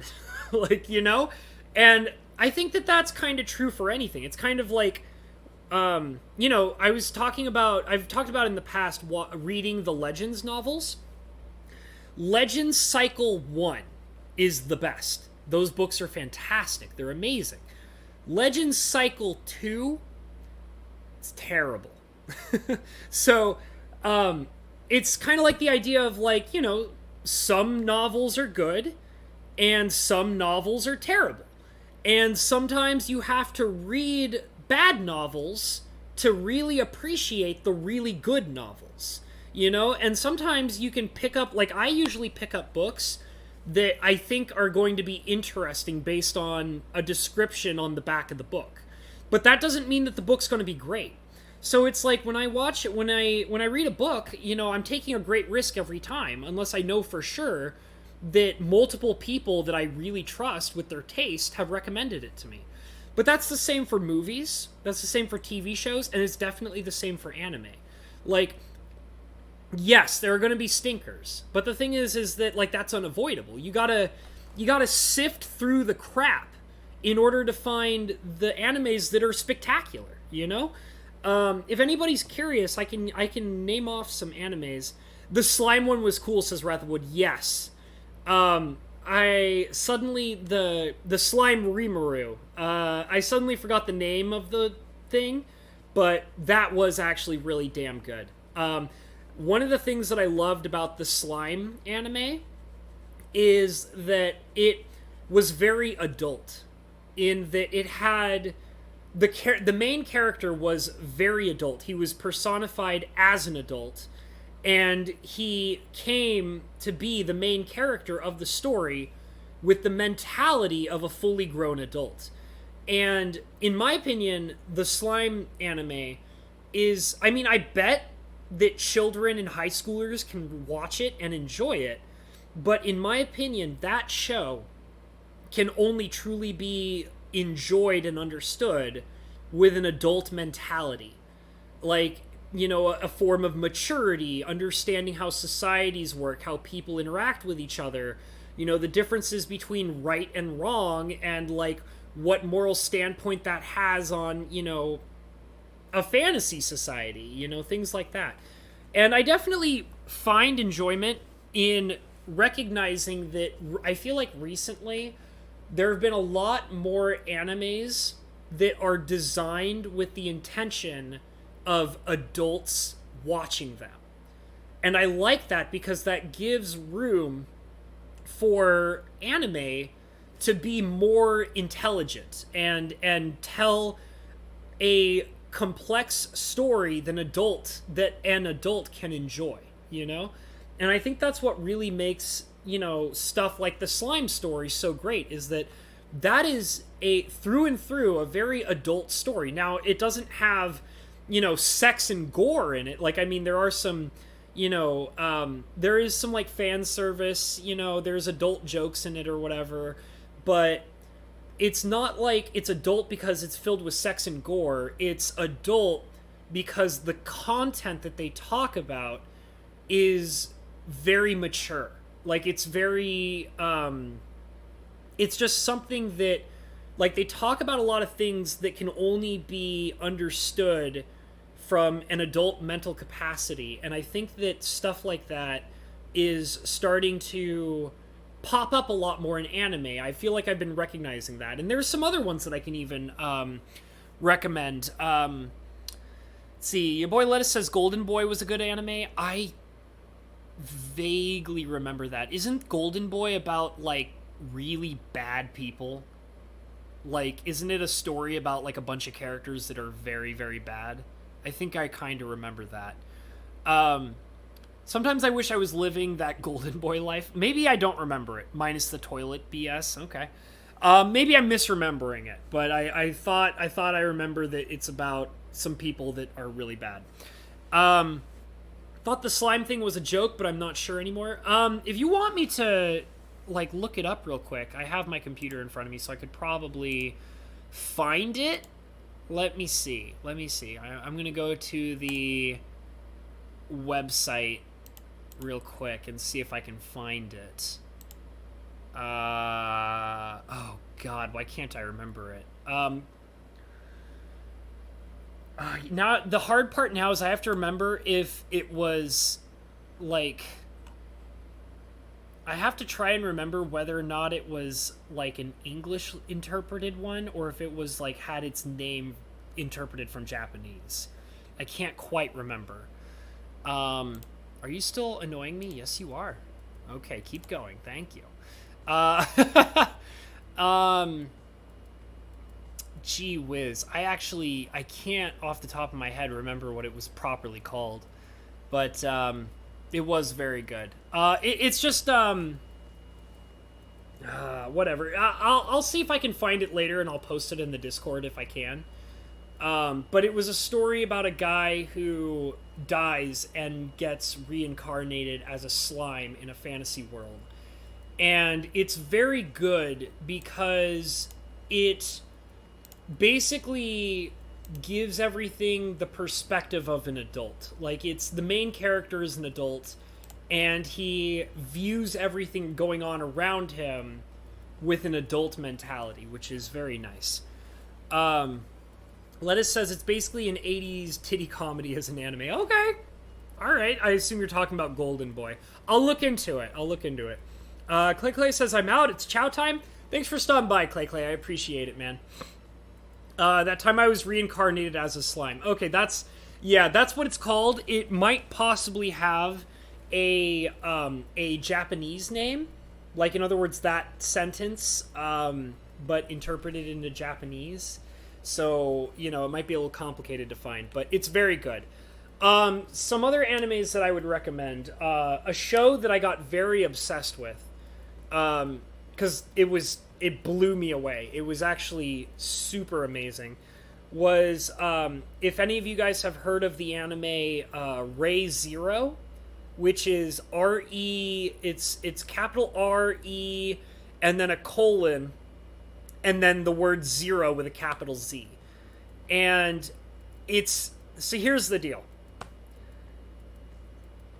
And I think that that's kind of true for anything. It's kind of like, I've talked about in the past reading the Legends novels. Legends Cycle 1 is the best. Those books are fantastic. They're amazing. Legends Cycle 2... it's terrible. So, it's kind of like the idea of, some novels are good, and some novels are terrible. And sometimes you have to read bad novels to really appreciate the really good novels. And sometimes you can pick up, I usually pick up books that I think are going to be interesting based on a description on the back of the book. But that doesn't mean that the book's going to be great. So it's like when I watch it, when I read a book, you know, I'm taking a great risk every time, unless I know for sure that multiple people that I really trust with their taste have recommended it to me. But that's the same for movies, that's the same for TV shows, and it's definitely the same for anime. Like, yes, there are going to be stinkers, but the thing is that, like, that's unavoidable. You gotta sift through the crap in order to find the animes that are spectacular, you know? If anybody's curious, I can name off some animes. The slime one was cool, says Wrathwood. Yes. I suddenly, the slime Rimuru, I suddenly forgot the name of the thing, but that was actually really damn good. One of the things that I loved about the slime anime is that it was very adult, in that it had the main character was very adult. He was personified as an adult, and he came to be the main character of the story with the mentality of a fully grown adult. And in my opinion, the slime anime is, I mean, I bet that children and high schoolers can watch it and enjoy it, but in my opinion, that show can only truly be enjoyed and understood with an adult mentality. Like, you know, a form of maturity, understanding how societies work, how people interact with each other, you know, the differences between right and wrong, and, like, what moral standpoint that has on, you know, a fantasy society, you know, things like that. And I definitely find enjoyment in recognizing that I feel like recently there have been a lot more animes that are designed with the intention of adults watching them. And I like that because that gives room for anime to be more intelligent and tell a complex story than an adult can enjoy, you know? And I think that's what really makes, you know, stuff like the slime story so great, is that is a through and through a very adult story. Now, it doesn't have, you know, sex and gore in it. Like, I mean, there are some, you know, there is some, like, fan service, you know, there's adult jokes in it or whatever, but it's not like it's adult because it's filled with sex and gore. It's adult because the content that they talk about is very mature. Like, it's very, it's just something that, like, they talk about a lot of things that can only be understood from an adult mental capacity. And I think that stuff like that is starting to pop up a lot more in anime. I feel like I've been recognizing that. And there's some other ones that I can even recommend. Let's see, your boy Lettuce says Golden Boy was a good anime. I vaguely remember that. Isn't Golden Boy about, like, really bad people? Like, isn't it a story about, like, a bunch of characters that are very, very bad? I think I kind of remember that. Sometimes I wish I was living that Golden Boy life. Maybe I don't remember it, minus the toilet BS. Okay. Maybe I'm misremembering it, but I thought I remember that it's about some people that are really bad. Thought the slime thing was a joke, but I'm not sure anymore. If you want me to, like, look it up real quick, I have my computer in front of me, so I could probably find it. Let me see. I'm going to go to the website real quick and see if I can find it. Oh, God, why can't I remember it? Now, the hard part now is I have to remember if it was, like... I have to try and remember whether or not it was, like, an English interpreted one, or if it was, like, had its name interpreted from Japanese. I can't quite remember. Are you still annoying me? Yes, you are. Okay, keep going. Thank you. Gee whiz. I can't off the top of my head remember what it was properly called. But, it was very good. It's just, whatever. I'll see if I can find it later, and I'll post it in the Discord if I can. But it was a story about a guy who dies and gets reincarnated as a slime in a fantasy world. And it's very good because it basically gives everything the perspective of an adult. Like, it's the main character is an adult, and he views everything going on around him with an adult mentality, which is very nice. Lettuce says it's basically an 80s titty comedy as an anime. Okay. All right. I assume you're talking about Golden Boy. I'll look into it. Clay Clay says, I'm out. It's chow time. Thanks for stopping by, Clay Clay. I appreciate it, man. That time I was reincarnated as a slime. Okay, that's what it's called. It might possibly have a Japanese name. Like, in other words, that sentence, but interpreted into Japanese. So, it might be a little complicated to find, but it's very good. Some other animes that I would recommend. A show that I got very obsessed with. Because it blew me away. It was actually super amazing. Was, if any of you guys have heard of the anime Re Zero, which is R-E, it's capital R-E, and then a colon, and then the word zero with a capital Z. And so here's the deal.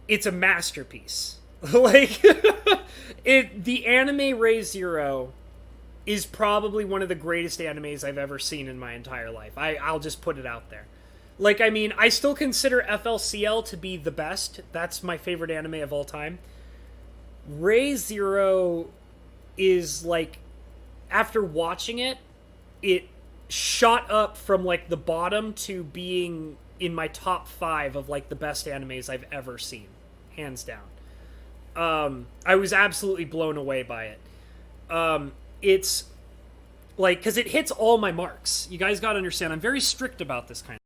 It's a masterpiece. Like, the anime Re Zero is probably one of the greatest animes I've ever seen in my entire life. I'll just put it out there. Like, I mean, I still consider Flcl to be the best. That's my favorite anime of all time. Re Zero is, like, after watching it, it shot up from, like, the bottom to being in my top 5 of, like, the best animes I've ever seen. Hands down. I was absolutely blown away by it. It's, like, because it hits all my marks. You guys gotta understand, I'm very strict about this kind of